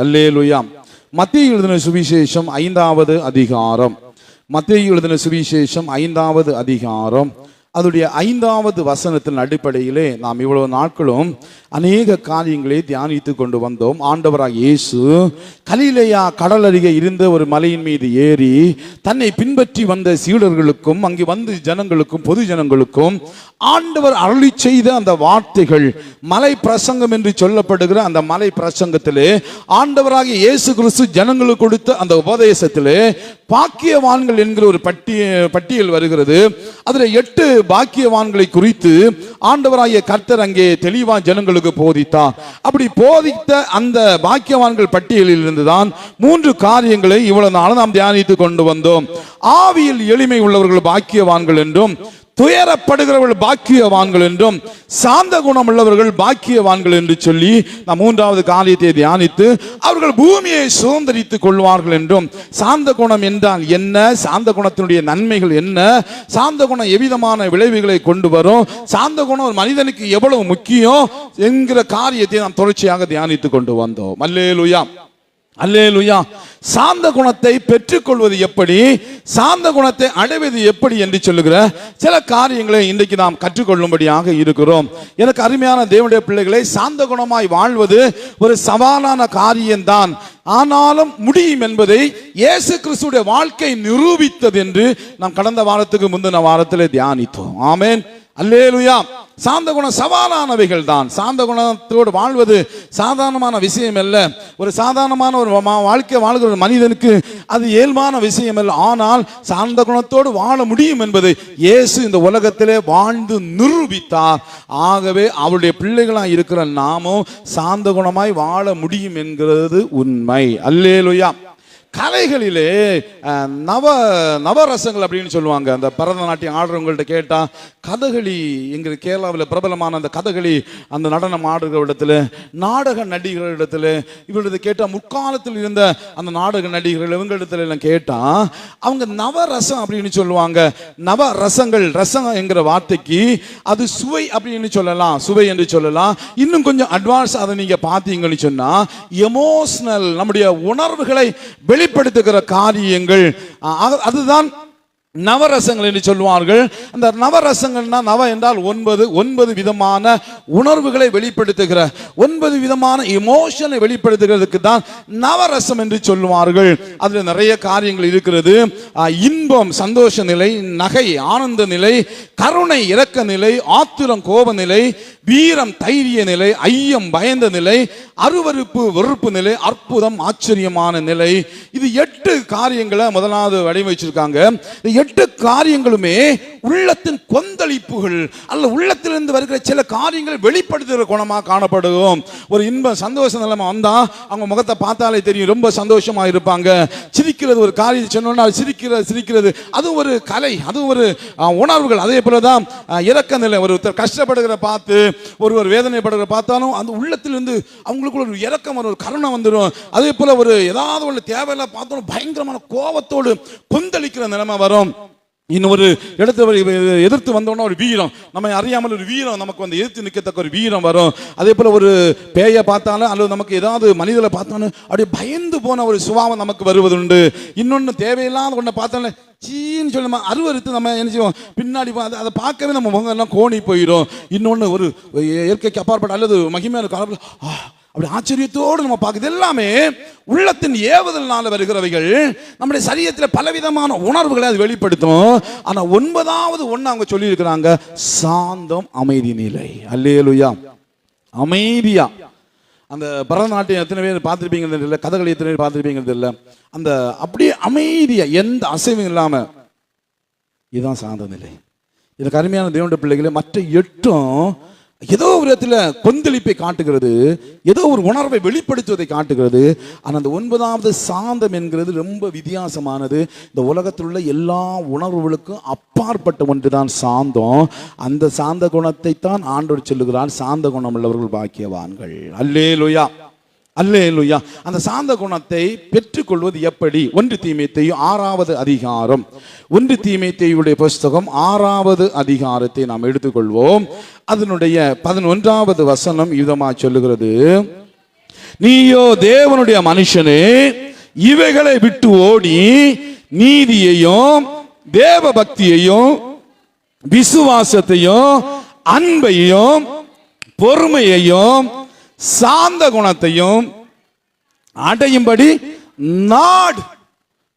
அல்லேலூயா. மத்தேயு எழுதின சுவிசேஷம் 5வது அதிகாரம். மத்தேயு எழுதின சுவிசேஷம் 5வது அதிகாரம் அதனுடைய 5வது வசனத்தின் அடிப்படையிலே நாம் இவ்வளவு நாட்களும் அநேக காரியங்களை தியானித்து கொண்டு வந்தோம். ஆண்டவராக இயேசு கலிலேயா கடல் அருகே இருந்த ஒரு மலையின் மீது ஏறி தன்னை பின்பற்றி வந்த சீடர்களுக்கும் அங்கே வந்து ஜனங்களுக்கும் பொது ஜனங்களுக்கும் ஆண்டவர் அருளி செய்த அந்த வார்த்தைகள், மலை பிரசங்கம் என்று சொல்லப்படுகிற அந்த மலை பிரசங்கத்திலே ஆண்டவராகிய இயேசு கிறிஸ்து ஜனங்களுக்கு கொடுத்த அந்த உபதேசத்திலே பாக்கியவான்கள் என்கிற ஒரு பட்டியல் வருகிறது. அதுல 8 பாக்கியவான்களை குறித்து ஆண்டவராகிய கர்த்தர் அங்கே தெளிவா ஜனங்களுக்கு போதித்தார். அப்படி போதித்த அந்த பாக்கியவான்கள் பட்டியலில் இருந்துதான் 3 காரியங்களை இவ்வளவு நாள் நாம் தியானித்து கொண்டு வந்தோம். ஆவியில் எளிமை உள்ளவர்கள் பாக்கியவான்கள் என்றும், துயரப்படுகிறவர்கள் பாக்கியவான்கள் என்றும், சாந்த குணம் உள்ளவர்கள் பாக்கியவான்கள் என்று சொல்லி நாம் 3வது காரியத்தை தியானித்து அவர்கள் பூமியை சுதந்திரித்துக் கொள்வார்கள் என்றும், சாந்த குணம் என்றால் என்ன, சாந்த குணத்தினுடைய நன்மைகள் என்ன, சாந்த குணம் எவ்விதமான விளைவுகளை கொண்டு வரும், சாந்த குணம் ஒரு மனிதனுக்கு எவ்வளவு முக்கியம் என்கிற காரியத்தை நாம் தொடர்ச்சியாக தியானித்து கொண்டு வந்தோம். அல்லேலூயா, அல்லேலூயா. சாந்த குணத்தை பெற்றுக்கொள்வது எப்படி, சாந்த குணத்தை அடைவது எப்படி என்று சொல்லுகிற சில காரியங்களை இன்றைக்கு நாம் கற்றுக்கொள்ளும்படியாக இருக்கிறோம். எனக்கு அருமையான தேவனுடைய பிள்ளைகளை, சாந்த குணமாய் வாழ்வது ஒரு சவாலான காரியம்தான். ஆனாலும் முடியும் என்பதை இயேசு கிறிஸ்துடைய வாழ்க்கை நிரூபித்தது என்று நாம் கடந்த வாரத்துக்கு முந்தின வாரத்திலே தியானித்தோம். ஆமென், அல்லேலூயா. சாந்த குணம் சவாலானவைகள் தான். சாந்த குணத்தோடு வாழ்வது சாதாரணமான விஷயம் அல்ல. ஒரு சாதாரணமான ஒரு வாழ்க்கை வாழ்கிற ஒரு மனிதனுக்கு அது இயல்பான விஷயம் அல்ல. ஆனால் சாந்த குணத்தோடு வாழ முடியும் என்பதை இயேசு இந்த உலகத்திலே வாழ்ந்து நிரூபித்தார். ஆகவே அவருடைய பிள்ளைகளாய் இருக்கிற நாமும் சாந்த குணமாய் வாழ முடியும் என்கிறது உண்மை. அல்லேலூயா. கலைகளிலே நவரசங்கள் அப்படின்னு சொல்லுவாங்க. அந்த பரதநாட்டியம் ஆடுறவங்கள்ட்ட கேட்டா, கதகளி எங்கள் கேரளாவில் பிரபலமான அந்த கதகளி அந்த நடனம் ஆடுகிற இடத்துல, நாடக நடிகர்களிடத்துல இவர்கிட்ட கேட்டால், முற்காலத்தில் இருந்த அந்த நாடக நடிகர்கள் இவங்களிடத்துல எல்லாம் கேட்டா அவங்க நவரசம் அப்படின்னு சொல்லுவாங்க. நவரசங்கள், ரசம் என்கிற வார்த்தைக்கு அது சுவை அப்படின்னு சொல்லலாம், சுவை என்று சொல்லலாம். இன்னும் கொஞ்சம் அட்வான்ஸ் அதை நீங்க பார்த்தீங்கன்னு சொன்னா எமோஷனல், நம்முடைய உணர்வுகளை வெளிப்படுத்துகிற காரியங்கள், அதுதான் நவரசங்கள் என்று சொல்வார்கள். அந்த நவரசங்கள்னா, நவ என்றால் 9 விதமான உணர்வுகளை வெளிப்படுத்துகிற, 9 விதமான எமோஷனை வெளிப்படுத்துகிறதுக்கு தான் நவரசம் என்று சொல்லுவார்கள். அதுல நிறைய காரியங்கள் இருக்கிறது. இன்பம், சந்தோஷ நிலை, நகை, ஆனந்த நிலை, கருணை, இரக்க நிலை, ஆத்திரம், கோப நிலை, வீரம், தைரிய நிலை, ஐயம், பயந்த நிலை, அருவருப்பு, வெறுப்பு நிலை, அற்புதம், ஆச்சரியமான நிலை. இது 8 காரியங்களை முதலாவது வடிவமைச்சிருக்காங்க. 8 காரியங்களுமே உள்ளத்தின் கொந்தளிப்புகள் அல்ல, உள்ளத்திலிருந்து வருகிற சில காரியங்களை வெளிப்படுத்துகிற குணமாக காணப்படும். ஒரு இன்பம், சந்தோஷ நிலைமை வந்தா அவங்க முகத்தை பார்த்தாலே தெரியும், ரொம்ப சந்தோஷமா இருப்பாங்க. சிரிக்கிறது, ஒரு காரியம் சொன்னோம்னா சிரிக்கிறது அது ஒரு கலை, அது ஒரு உணர்வுகள். அதே போலதான் இரக்க நிலை, ஒருத்தர் கஷ்டப்படுகிற பார்த்து, ஒருவர் வேதனைப்படுகிற பார்த்தாலும் அந்த உள்ளத்திலிருந்து அவங்களுக்குள்ள ஒரு இரக்கம், ஒரு கருணை வந்துடும். அதே போல ஒரு ஏதாவது ஒன்று தேவையில்லை பார்த்தோம் பயங்கரமான கோபத்தோடு கொந்தளிக்கிற நிலைமை வரும். இன்னொரு இடத்துல எதிர்த்து வந்தோம்னா ஒரு வீரம், நம்ம அறியாமல் ஒரு வீரம் நமக்கு வந்து எதிர்த்து நிற்கத்தக்க ஒரு வீரம் வரும். அதே போல ஒரு பேயை பார்த்தாலும் அல்லது நமக்கு ஏதாவது மனிதரை பார்த்தாலும் அப்படியே பயந்து போன ஒரு சுபாவம் நமக்கு வருவதுண்டு. இன்னொன்று தேவையில்லாத ஒன்றை பார்த்தாலும் சீன்னு சொல்லி நம்ம அருவறுத்து நம்ம என்ன செய்வோம், பின்னாடி அதை பார்க்கவே நம்ம முகம் எல்லாம் கோணி போயிடும். இன்னொன்று ஒரு இயற்கைக்கு அப்பாற்பட்ட அல்லது மகிமையான காலத்தில் அப்படி ஆச்சரியத்தோடு நம்ம பார்க்குது. எல்லாமே உள்ளத்தின் ஏவுதல்னால வருகிறவைகள். நம்முடைய சரீரத்தில் பலவிதமான உணர்வுகளை அது வெளிப்படுத்தும். ஆனா 9வது ஒன்று அவங்க சொல்லி இருக்கிறாங்க, சாந்தம், அமைதி நிலை. அல்லேலூயா, அமைதியா. அந்த பரதநாட்டியம் எத்தனை பேர் பார்த்துருப்பீங்கிறது இல்லை, கதகளி எத்தனை பேர் பார்த்துருப்பீங்கிறது இல்லை. அந்த அப்படியே அமைதியா, எந்த அசைவும் இல்லாம, இதுதான் சாந்த நிலை. இதுக்கு அருமையான தேவனுடைய பிள்ளைகளே, மற்ற 8ம் ஏதோ ஒரு இடத்துல கொந்தளிப்பை காட்டுகிறது, ஏதோ ஒரு உணர்வை வெளிப்படுத்துவதை காட்டுகிறது. ஆனால் அந்த 9வது சாந்தம் என்கிறது ரொம்ப வித்தியாசமானது. இந்த உலகத்தில் உள்ள எல்லா உணர்வுகளுக்கும் அப்பாற்பட்ட ஒன்றுதான் சாந்தம். அந்த சாந்த குணத்தை தான் ஆண்டவர் சொல்லுகிறார், சாந்த குணம் உள்ளவர்கள் பாக்கியவான்கள். அல்லேலூயா, அல்லேலூயா. அந்த சாந்த குணத்தை பெற்றுக்கொள்வது எப்படி? 1 தீமோத்தேயு 6வது அதிகாரம், 1 தீமோத்தேயுடைய புஸ்தகம் 6வது அதிகாரத்தை நாம் எடுத்துக்கொள்வோம். அதனுடைய 11வது வசனம் விதமாக சொல்லுகிறது, நீயோ தேவனுடைய மனுஷனே, இவைகளை விட்டு ஓடி நீதியையும் தேவ பக்தியையும் விசுவாசத்தையும் அன்பையும் பொறுமையையும் சாந்த குணத்தையும் அடையும்படி நாடு.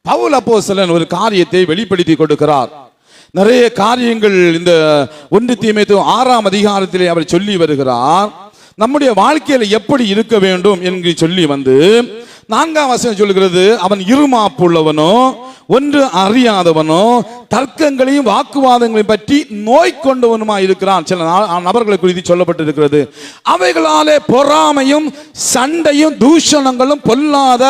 பவுல் அப்போஸ்தலன் ஒரு காரியத்தை வெளிப்படுத்தி கொடுக்கிறார். நிறைய காரியங்கள் இந்த 1 தீமோத்தேயு 6ஆம் அதிகாரத்திலே அவர் சொல்லி வருகிறார். நம்முடைய வாழ்க்கையில எப்படி இருக்க வேண்டும் என்று சொல்லி வந்து 4ஆம் வசனம் சொல்கிறது, அவன் இருமாப்புள்ளவனோ ஒன்று அறியாதவனோ தர்க்கங்களையும் வாக்குவாதங்களையும் பற்றி நோய் கொண்டவனுமா இருக்கிறான். சில நபர்களை குறித்து சொல்லப்பட்டிருக்கிறது. அவைகளாலே பொறாமையும் சண்டையும் தூஷணங்களும் பொல்லாத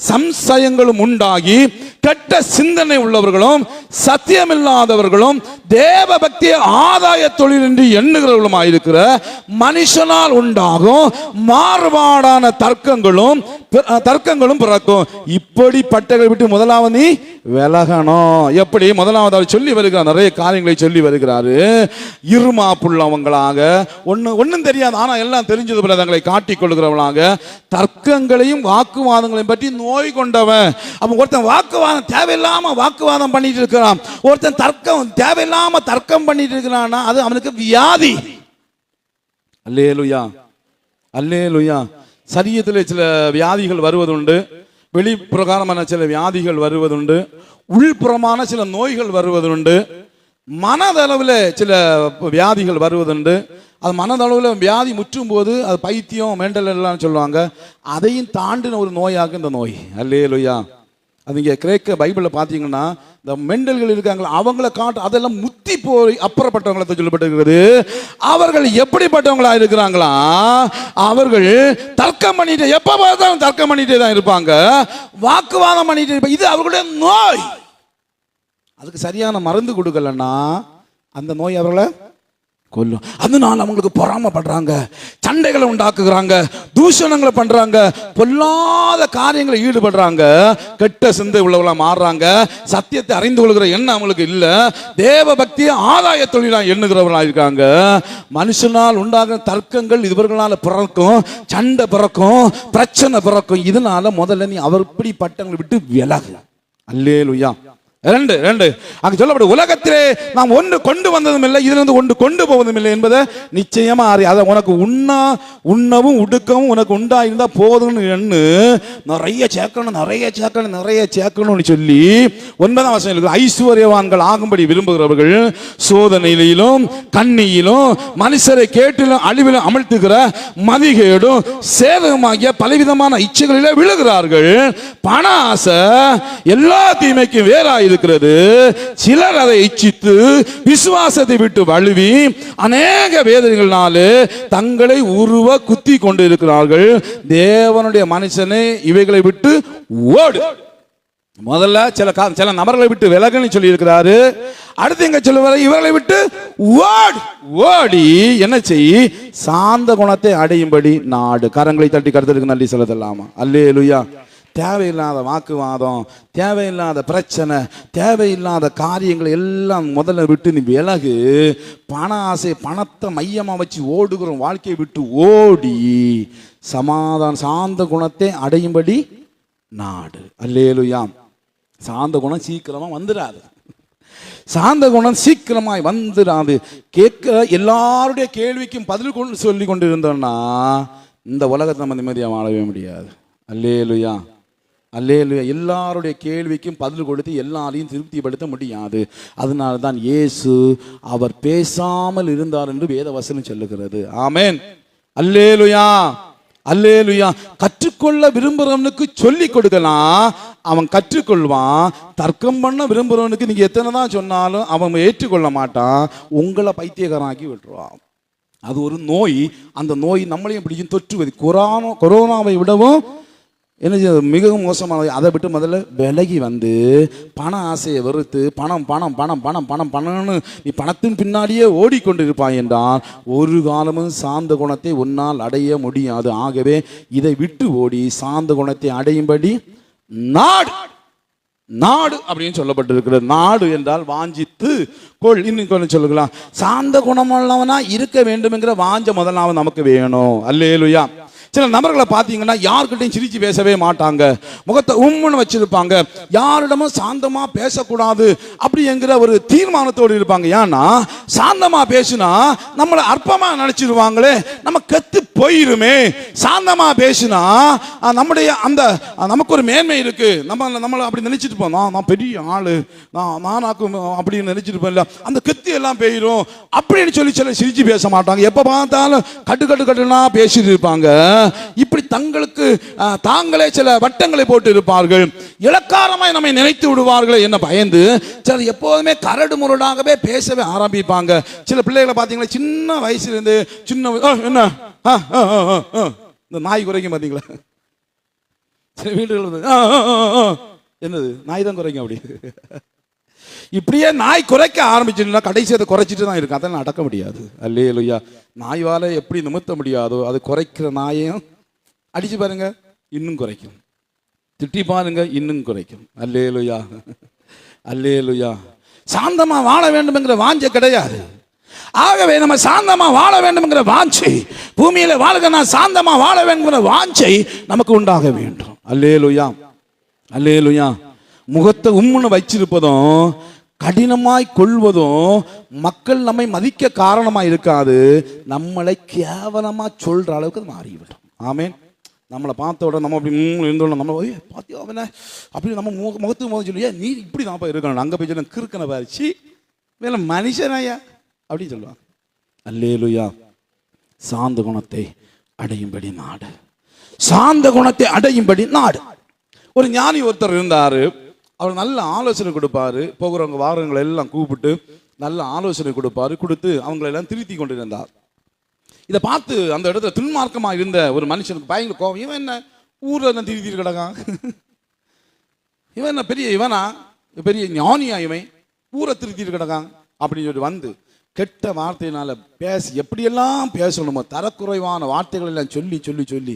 சம்சயங்களும் உண்டாகி கெட்ட சிந்தனை உள்ளவர்களும் சத்தியமில்லாதவர்களும் தேவ பக்தியை ஆதாய தொழில் என்று எண்ணுகிறவர்களுமாயிருக்கிற மனுஷனால் உண்டாகும் மாறுபாடான தர்க்கங்களும் பிறக்கும். இப்படிப்பட்டகளை விட்டு முதலாவது நீ விலகணும். எப்படி? முதலாவது அவர் சொல்லி வருகிறார், நிறைய காரியங்களை சொல்லி வருகிறாரு. இருமாப்புள்ளவங்களாக, ஒன்னும் தெரியாது ஆனா எல்லாம் தெரிஞ்சது போல தங்களை காட்டிக் கொள்கிறவங்களாக, தர்க்கங்களையும் வாக்குவாதங்களையும் பற்றி நோய் கொண்டவன். அப்ப ஒருத்தன் வாக்குவாதம் தேவையில்லாம வாக்குவாதம் பண்ணிட்டு இருக்கிறான், ஒருத்தன் தர்க்கம் தேவையில்லாம தர்க்கம் பண்ணிட்டு இருக்கிறான்னா அது அவனுக்கு வியாதி. அல்லேலூயா, அல்லேலூயா. சரீரத்தில் சில வியாதிகள் வருவதுண்டு, வெளிப்பிரகாரமான சில வியாதிகள் வருவதுண்டு, உள்புறமான சில நோய்கள் வருவதுண்டு, மனதளவில் சில வியாதிகள் வருவதுண்டு. அது மனதளவில் வியாதி முற்றும் போது அது பைத்தியம் மெண்டல் எல்லாம் சொல்லுவாங்க. அதையும் தாண்டின ஒரு நோயாக இந்த நோய். அல்லேலூயா. அது இங்கே கிரேக்க பைபிளில் பார்த்தீங்கன்னா இந்த மெண்டல்கள் இருக்காங்களா அவங்கள காட்டு அதெல்லாம் முத்தி போய் அப்புறப்பட்டவங்களை சொல்லப்பட்டிருக்கிறது. அவர்கள் எப்படிப்பட்டவங்களா இருக்கிறாங்களா? அவர்கள் தர்க்கம் பண்ணிட்டு எப்ப பார்த்தாலும் தர்க்கம் பண்ணிட்டே தான் இருப்பாங்க, வாக்குவாதம் பண்ணிட்டு இருப்பாங்க. இது அவர்களுடைய நோய். அதுக்கு சரியான மருந்து கொடுக்கலன்னா அந்த நோய் அவர்களை கொல்லும். அதனால அவங்களுக்கு பொறாமப்படுறாங்க, சண்டைகளை உண்டாக்குறாங்க, தூஷணங்களை பண்றாங்க, பொல்லாத காரியங்களை ஈடுபடுறாங்க, கெட்ட சிந்தை உள்ளவங்களா மாறுறாங்க, சத்தியத்தை அறிந்து கொள்கிற எண்ணம் அவங்களுக்கு இல்ல, தேவ பக்தியை ஆதாய தொழிலா எண்ணுகிறவர்களா இருக்காங்க. மனுஷனால் உண்டாகிற தர்க்கங்கள் இவர்களால பிறக்கும், சண்டை பிறக்கும், பிரச்சனை பிறக்கும். இதனால முதல்ல நீ அவர் இப்படிப்பட்டவங்களை விட்டு விலகு. அல்லேலூயா. ரெண்டு அங்க சொல்லப்படும், உலகத்திலே நாம் ஒன்று கொண்டு வந்ததும் இல்லை, இதுல இருந்து ஒன்று கொண்டு போவதும் இல்லை என்பதை நிச்சயமா அதை உனக்கு உண்ணவும் உடுக்கவும் உனக்கு உண்டாயிருந்தா போதும்னு எண்ணு. நிறைய சேர்க்கணும்னு சொல்லி 9ஆம் வசனம் இருக்கு. ஐஸ்வர்யவான்கள் ஆகும்படி விரும்புகிறவர்கள் சோதனையிலும் கண்ணியிலும் மனுஷரை கேட்டிலும் அழிவிலும் அமிழ்த்துகிற மதிகேடும் சேதமாகிய பலவிதமான இச்சைகளிலே விழுகிறார்கள். பண ஆசை எல்லா தீமைக்கும் வேறாய் இருக்கிறது. சிலர் அதை இச்சித்து விசுவாசத்தை விட்டு வழுவி அநேக வேதனைகளினாலே தங்களை உருவ குத்தி கொண்டு இருக்கிறார்கள். தேவனுடைய மனுஷனை இவைகளை விட்டு ஓடு. முதல்ல சில நபர்களை விட்டு விலகுன்னு சொல்லி இருக்கிறாரு. அடுத்து எங்க சொல்லுவாரு, இவர்களை விட்டு ஓடி என்ன செய், சாந்த குணத்தை அடையும்படி நாடு. கரங்களை தட்டி கருத்துக்கு நன்றி செலுத்தலாமா? அல்லேலூயா. தேவையில்லாத வாக்குவாதம், தேவையில்லாத பிரச்சனை, தேவையில்லாத காரியங்களை எல்லாம் முதல்ல விட்டு நீ விலகு. பண ஆசை, பணத்தை மையமாக வச்சு ஓடுகிற வாழ்க்கையை விட்டு ஓடி சமாதான சாந்த குணத்தை அடையும்படி நாடு. அல்லேலூயா. சாந்த குணம் சீக்கிரமா வந்துடாது, சாந்த குணம் சீக்கிரமாய் வந்துடாது. கேட்க எல்லாருடைய கேள்விக்கும் பதில் கொண்டு சொல்லி கொண்டு இருந்தோம்னா இந்த உலகத்தை நம்ம நிம்மதியாக வாழவே முடியாது. அல்லேலூயா, அல்லேலூயா. எல்லாருடைய கேள்விக்கும் பதில் கொடுத்து எல்லாரையும் திருப்திப்படுத்த முடியாது. அதனால தான் இயேசு அவர் பேசாமல் இருந்தார் என்று வேத வசனம் சொல்லுகிறது. ஆமென். அல்லேலூயா, அல்லேலூயா. கற்றுக்கொள்ள விரும்புறவனுக்கு சொல்லி கொடுக்கலாம், அவன் கற்றுக்கொள்வான். தர்க்கம் பண்ண விரும்புறவனுக்கு நீங்க எத்தனை தான் சொன்னாலும் அவன் ஏற்றுக்கொள்ள மாட்டான், உங்களை பைத்தியக்காரனாக்கி விட்டுருவான். அது ஒரு நோய். அந்த நோய் நம்மளையும் பிடிக்கும், தொற்றுவது. கொரோனாவை விடவும் என்ன மிகவும் மோசமானது. அதை விட்டு முதல்ல விலகி வந்து பண ஆசையை வெறுத்து பணம் பணம் பணம் பணம் பணம் பணம்னு நீ பணத்தின் பின்னாடியே ஓடிக்கொண்டிருப்பாய் என்றால் ஒரு காலமும் சாந்த குணத்தை உன்னால் அடைய முடியாது. ஆகவே இதை விட்டு ஓடி சாந்த குணத்தை அடையும்படி நாடு. நாடு அப்படின்னு சொல்லப்பட்டிருக்கிறது. நாடு என்றால் வாஞ்சித்து கொள். இன்னும் கொஞ்சம் சொல்லுங்களா, சாந்த குணமுள்ளவனா இருக்க வேண்டும் என்கிற வாஞ்ச முதலாவது நமக்கு வேணும். அல்லேலூயா. சில நபர்களை பார்த்தீங்கன்னா யார்கிட்டையும் சிரிச்சு பேசவே மாட்டாங்க, முகத்தை உம்முன்னு வச்சிருப்பாங்க, யாரிடமும் சாந்தமா பேசக்கூடாது அப்படிங்கிற ஒரு தீர்மானத்தோடு இருப்பாங்க. ஏன்னா சாந்தமா பேசினா நம்மளை அற்பமா நினைச்சிருவாங்களே, நம்ம கெத்து போயிருமே. சாந்தமா பேசினா நம்முடைய அந்த நமக்கு ஒரு மேன்மை இருக்கு, நம்மளை அப்படி நினைச்சிட்டு போம், நான் பெரிய ஆளு, நானாக்கும் அப்படின்னு நினைச்சிட்டு போல, அந்த கெத்து எல்லாம் போயிரும் அப்படின்னு சொல்லி சில சிரிச்சு பேச மாட்டாங்க. எப்ப பார்த்தாலும் கட்டுனா பேசிட்டு இருப்பாங்க. இப்படி தங்களுக்கு தாங்களே சில வட்டங்களை போட்டு இருப்பார்கள். இலக்காரமாய் நம்மை நினைத்து விடுவார்கள் என்ன பயந்து சில எப்போதுமே கரடு முரடாகவே பேசவே ஆரம்பிப்பாங்க. சில பிள்ளைகளை பார்த்தீங்களா, சின்ன வயசுல இருந்து சின்ன என்ன இந்த நாய் குறைக்கும் பார்த்தீங்களா, சில வீடுகள் என்னது நாய் தான் குறைக்கும் அப்படி. இப்படியே நாய் குறைக்க ஆரம்பிச்சுன்னா கடைசி அதை குறைச்சிட்டு தான் இருக்கும். அதெல்லாம் அடக்க முடியாது. அல்லேலூயா. நாய்வால எப்படி நிமித்த முடியாதோ அது குறைக்கிற நாயையும் அடிச்சு பாருங்க இன்னும் குறைக்கும், திட்டி பாருங்க இன்னும் குறைக்கும். அல்லேலூயா, அல்லேலூயா. சாந்தமா வாழ வேண்டும்ங்கிற வாஞ்சை கிடையாது. ஆகவே நம்ம சாந்தமா வாழ வேண்டும்ங்கிற வாஞ்சை, பூமியில வாழ்க சாந்தமா வாழ வேண்டும்ங்கிற வாஞ்சை நமக்கு உண்டாக வேண்டும். அல்லேலூயா, அல்லேலூயா. முகத்தை உம்முன்னு வச்சிருப்பதும் கடினமாய் கொள்வதும் மக்கள் நம்மை மதிக்க காரணமா இருக்காது, நம்மளை கேவலமா சொல்ற அளவுக்கு மாறிவிடும். ஆமேன். நம்மளை பார்த்த உடனே நம்ம அப்படி இருந்தோம், நம்ம பார்த்தியோ அவனை அப்படி நம்ம முகத்துக்கு முகம் சொல்லுவியா, நீ இப்படி தான் இருக்கணும், அங்கே போய் சொல்ல கிறுக்கனை பாரிச்சு வேலை மனுஷனாயா அப்படின்னு சொல்லுவாங்க. அல்லேலூயா. சாந்த குணத்தை அடையும்படி நாடு, சாந்த குணத்தை அடையும்படி நாடு. ஒரு ஞானி ஒருத்தர் இருந்தாரு, அவர் நல்ல ஆலோசனை கொடுப்பாரு, போகிறவங்க வாரங்களை எல்லாம் கூப்பிட்டு நல்ல ஆலோசனை கொடுப்பாரு, கொடுத்து அவங்களை எல்லாம் திருத்தி கொண்டு இருந்தார். இதை பார்த்து அந்த இடத்துல துன்மார்க்கமா இருந்த ஒரு மனுஷனுக்கு பயங்கர கோபம். இவன் என்ன ஊர்ல என்ன திருத்திட்டு கிடக்கான், இவன் என்ன பெரிய இவனா பெரிய ஞானியா, இவன் ஊரை திருத்திட்டு கிடக்கான் அப்படின்னு சொல்லி வந்து கெட்ட வார்த்தையினால பேசி எப்படியெல்லாம் பேசணுமோ தரக்குறைவான வார்த்தைகள் எல்லாம் சொல்லி சொல்லி சொல்லி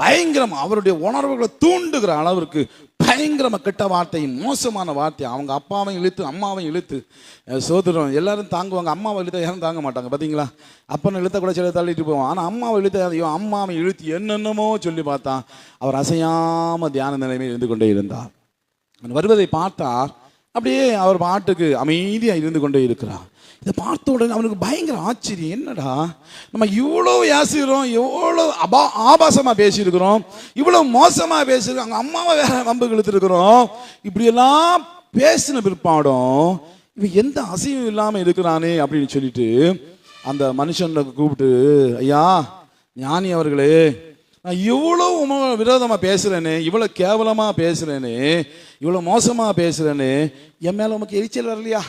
பயங்கரமா அவருடைய உணர்வுகளை தூண்டுகிற அளவிற்கு பயங்கரமா கெட்ட வார்த்தையும் மோசமான வார்த்தை. அவங்க அப்பாவையும் இழுத்து அம்மாவையும் இழுத்து சோதரம் எல்லாரும் தாங்குவாங்க, அம்மாவை இழுத்த யாரும் தாங்க மாட்டாங்க பார்த்தீங்களா. அப்பனை இழுத்த கூட சில தள்ளிட்டு போவான், ஆனால் அம்மாவை இழுத்த அம்மாவை இழுத்து என்னென்னமோ சொல்லி பார்த்தான். அவர் அசையாம தியான நிலைமையில் இருந்து கொண்டே இருந்தார். வருவதை பார்த்தார், அப்படியே அவர் பாட்டுக்கு அமைதியா இருந்து கொண்டே இருக்கிறார். இதை பார்த்த உடனே அவனுக்கு பயங்கர ஆச்சரியம், என்னடா நம்ம இவ்வளோ யாசிக்கிறோம், எவ்வளோ ஆபாசமாக பேசியிருக்கிறோம், இவ்வளோ மோசமாக பேசியிருக்கோம், அங்கே அம்மாவை வேற வம்பு இழுத்துருக்கிறோம், இப்படியெல்லாம் பேசின பிற்பாடும் இவன் எந்த அசையும் இல்லாமல் இருக்கிறானே அப்படின்னு சொல்லிட்டு அந்த மனுஷனை கூப்பிட்டு, ஐயா ஞானி அவர்களே, நான் இவ்வளோ விரோதமாக பேசுகிறேனே, இவ்வளோ கேவலமாக பேசுகிறேனே, இவ்வளோ மோசமாக பேசுகிறேனே, என் மேலே உமக்கு எரிச்சல் வரலையா?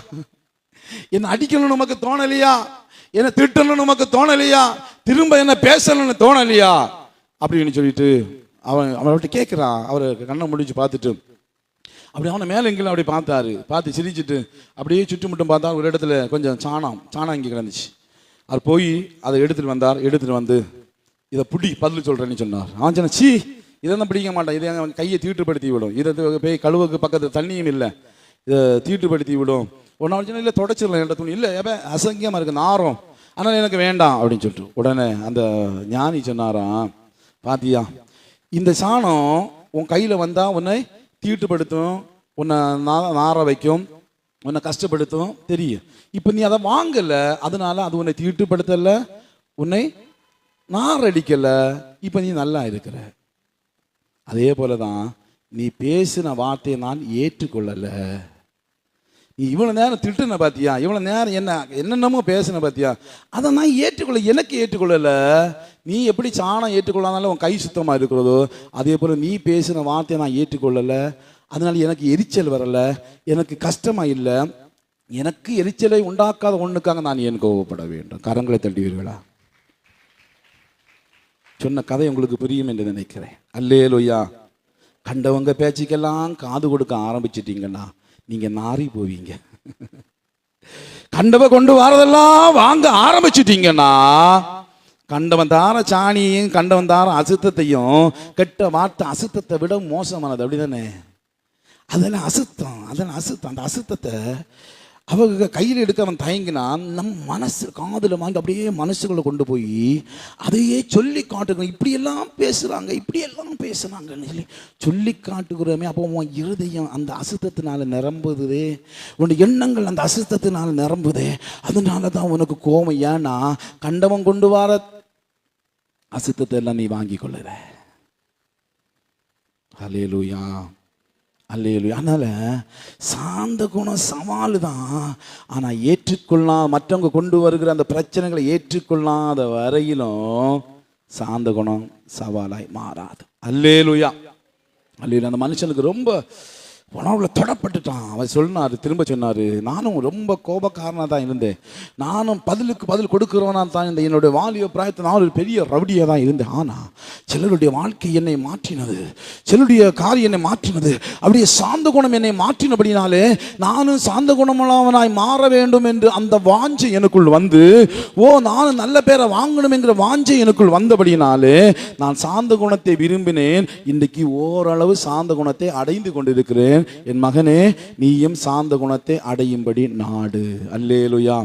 என்ன அடிக்கணும்னு நமக்கு தோணலையா? என்ன திட்டணும்னு நமக்கு தோணலையா? திரும்ப என்ன பேசணும்னு தோணலையா? அப்படின்னு சொல்லிட்டு அவன்கிட்ட கேட்குறான். அவர் கண்ணை முடிச்சு பார்த்துட்டு அப்படி அவனை மேலே எங்கேயும் அப்படி பார்த்தாரு. பார்த்து சிரிச்சுட்டு அப்படியே சுற்றுமுட்டும் பார்த்தா ஒரு இடத்துல கொஞ்சம் சாணம் இங்கே கிடந்துச்சு. அவர் போய் அதை எடுத்துகிட்டு வந்தார். எடுத்துகிட்டு வந்து இதை பிடி பதில் சொல்கிறேன்னு சொன்னார். அவன் சொன்ன, சீ இதெல்லாம் பிடிக்க மாட்டான், இதை அவன் கையை தீட்டுப்படுத்தி விடும், இதை போய் கழுவுக்கு பக்கத்தில் தண்ணியும் இல்லை, இதை தீட்டுப்படுத்தி விடும். ஒன்றா இல்லை தொடச்சிடலாம் என்ற துணி இல்லை, எப்போ அசங்கியமாக இருக்குது நாரம், ஆனால் எனக்கு வேண்டாம் அப்படின்னு சொல்லிட்டு உடனே அந்த ஞானி சொன்னாராம், பாத்தியா இந்த சாணம் உன் கையில் வந்தால் உன்னை தீட்டுப்படுத்தும், உன்னை நார வைக்கும், உன்னை கஷ்டப்படுத்தும் தெரியும். இப்போ நீ அதை வாங்கலை, அதனால அது உன்னை தீட்டுப்படுத்தலை, உன்னை நாரடிக்கலை, இப்போ நீ நல்லா இருக்கிற. அதே போல தான் நீ பேசின வார்த்தையை நான் ஏற்றுக்கொள்ளலை. நீ இவ்வளோ நேரம் திட்டுன பார்த்தியா, இவ்வளோ நேரம் என்னென்னமோ பேசுன பார்த்தியா, அதை நான் ஏற்றுக்கொள்ள, எனக்கு ஏற்றுக்கொள்ளலை. நீ எப்படி சாணம் ஏற்றுக்கொள்ளாதாலும் உன் கை சுத்தமாக இருக்கிறதோ அதே போல் நீ பேசின வார்த்தையை நான் ஏற்றுக்கொள்ளலை, அதனால எனக்கு எரிச்சல் வரலை, எனக்கு கஷ்டமாக இல்லை. எனக்கு எரிச்சலை உண்டாக்காத ஒன்றுக்காக நான் ஏன் கோபப்பட வேண்டும்? கரங்களை தள்ளுவீர்களா? சொன்ன கதை உங்களுக்கு புரியும் என்று நினைக்கிறேன். அல்லேலூயா. கண்டவங்க பேச்சுக்கெல்லாம் காது கொடுக்க ஆரம்பிச்சிட்டீங்கன்னா நீங்க நாரி போவீங்க. கண்டவ கொண்டு வரதெல்லாம் வாங்க ஆரம்பிச்சிட்டீங்கன்னா கண்டவன் தார சாணியையும் கண்டவன் தார அசுத்தத்தையும், கெட்ட வார்த்தை அசுத்தத்தை விட மோசமானது, அப்படிதானே? அதெல்லாம் அசுத்தம், அதெல்லாம் அசுத்தம். அந்த அசுத்தத்தை அவங்க கையில் எடுக்க அவன் தயங்கினான். நம் மனசு காதில் வாங்கி அப்படியே மனசுகளை கொண்டு போய் அதையே சொல்லி காட்டுகிறோம். இப்படியெல்லாம் பேசுகிறாங்க, இப்படியெல்லாம் பேசுகிறாங்கன்னு சொல்லி காட்டுகிறோமே. அப்போ உன் இருதயம் அந்த அசுத்தத்தினால நிரம்புதே, உன் எண்ணங்கள் அந்த அசுத்தத்தினால நிரம்புதே. அதனால தான் உனக்கு கோபம். ஏன்னா கண்டவன் கொண்டு வர அசுத்தத்தை எல்லாம் நீ வாங்கி கொள்ளுற. ஹல்லேலூயா, அல்லேலூயா. அதனால சாந்த குணம் சவால் தான். ஆனால் மற்றவங்க கொண்டு வருகிற அந்த பிரச்சனைகளை ஏற்றுக்கொள்ளாத வரையிலும் சாந்த குணம் சவாலாய் மாறாது. அல்லேலூயா, அல்லேலூயா. அந்த மனுஷனுக்கு ரொம்ப உணவுல தொடப்பட்டுட்டான். அவர் சொன்னார், திரும்ப சொன்னார், நானும் ரொம்ப கோபக்காரனாக தான் இருந்தேன், நானும் பதிலுக்கு பதில் கொடுக்குறவனா தான் இருந்தேன், என்னுடைய வாலிப பிராயத்தை நான் ஒரு பெரிய ரவுடியாக தான் இருந்தேன். ஆனால் சிலருடைய வாழ்க்கை என்னை மாற்றினது, சிலருடைய காரியம் என்னை மாற்றினது, அப்படியே சாந்த குணம் என்னை மாற்றினபடினாலே நானும் சாந்த குணமுள்ளவனாய் மாற வேண்டும் என்று அந்த வாஞ்சை எனக்குள் வந்து, நானும் நல்ல பேரை வாங்கணும் என்கிற வாஞ்சை எனக்குள் வந்தபடினாலே நான் சாந்த குணத்தை விரும்பினேன். இன்றைக்கு ஓரளவு சாந்த குணத்தை அடைந்து கொண்டிருக்கிறேன். என் மகனே, நீயும் சாந்த குணத்தை அடையும்படி நாடு. அல்லேலூயா.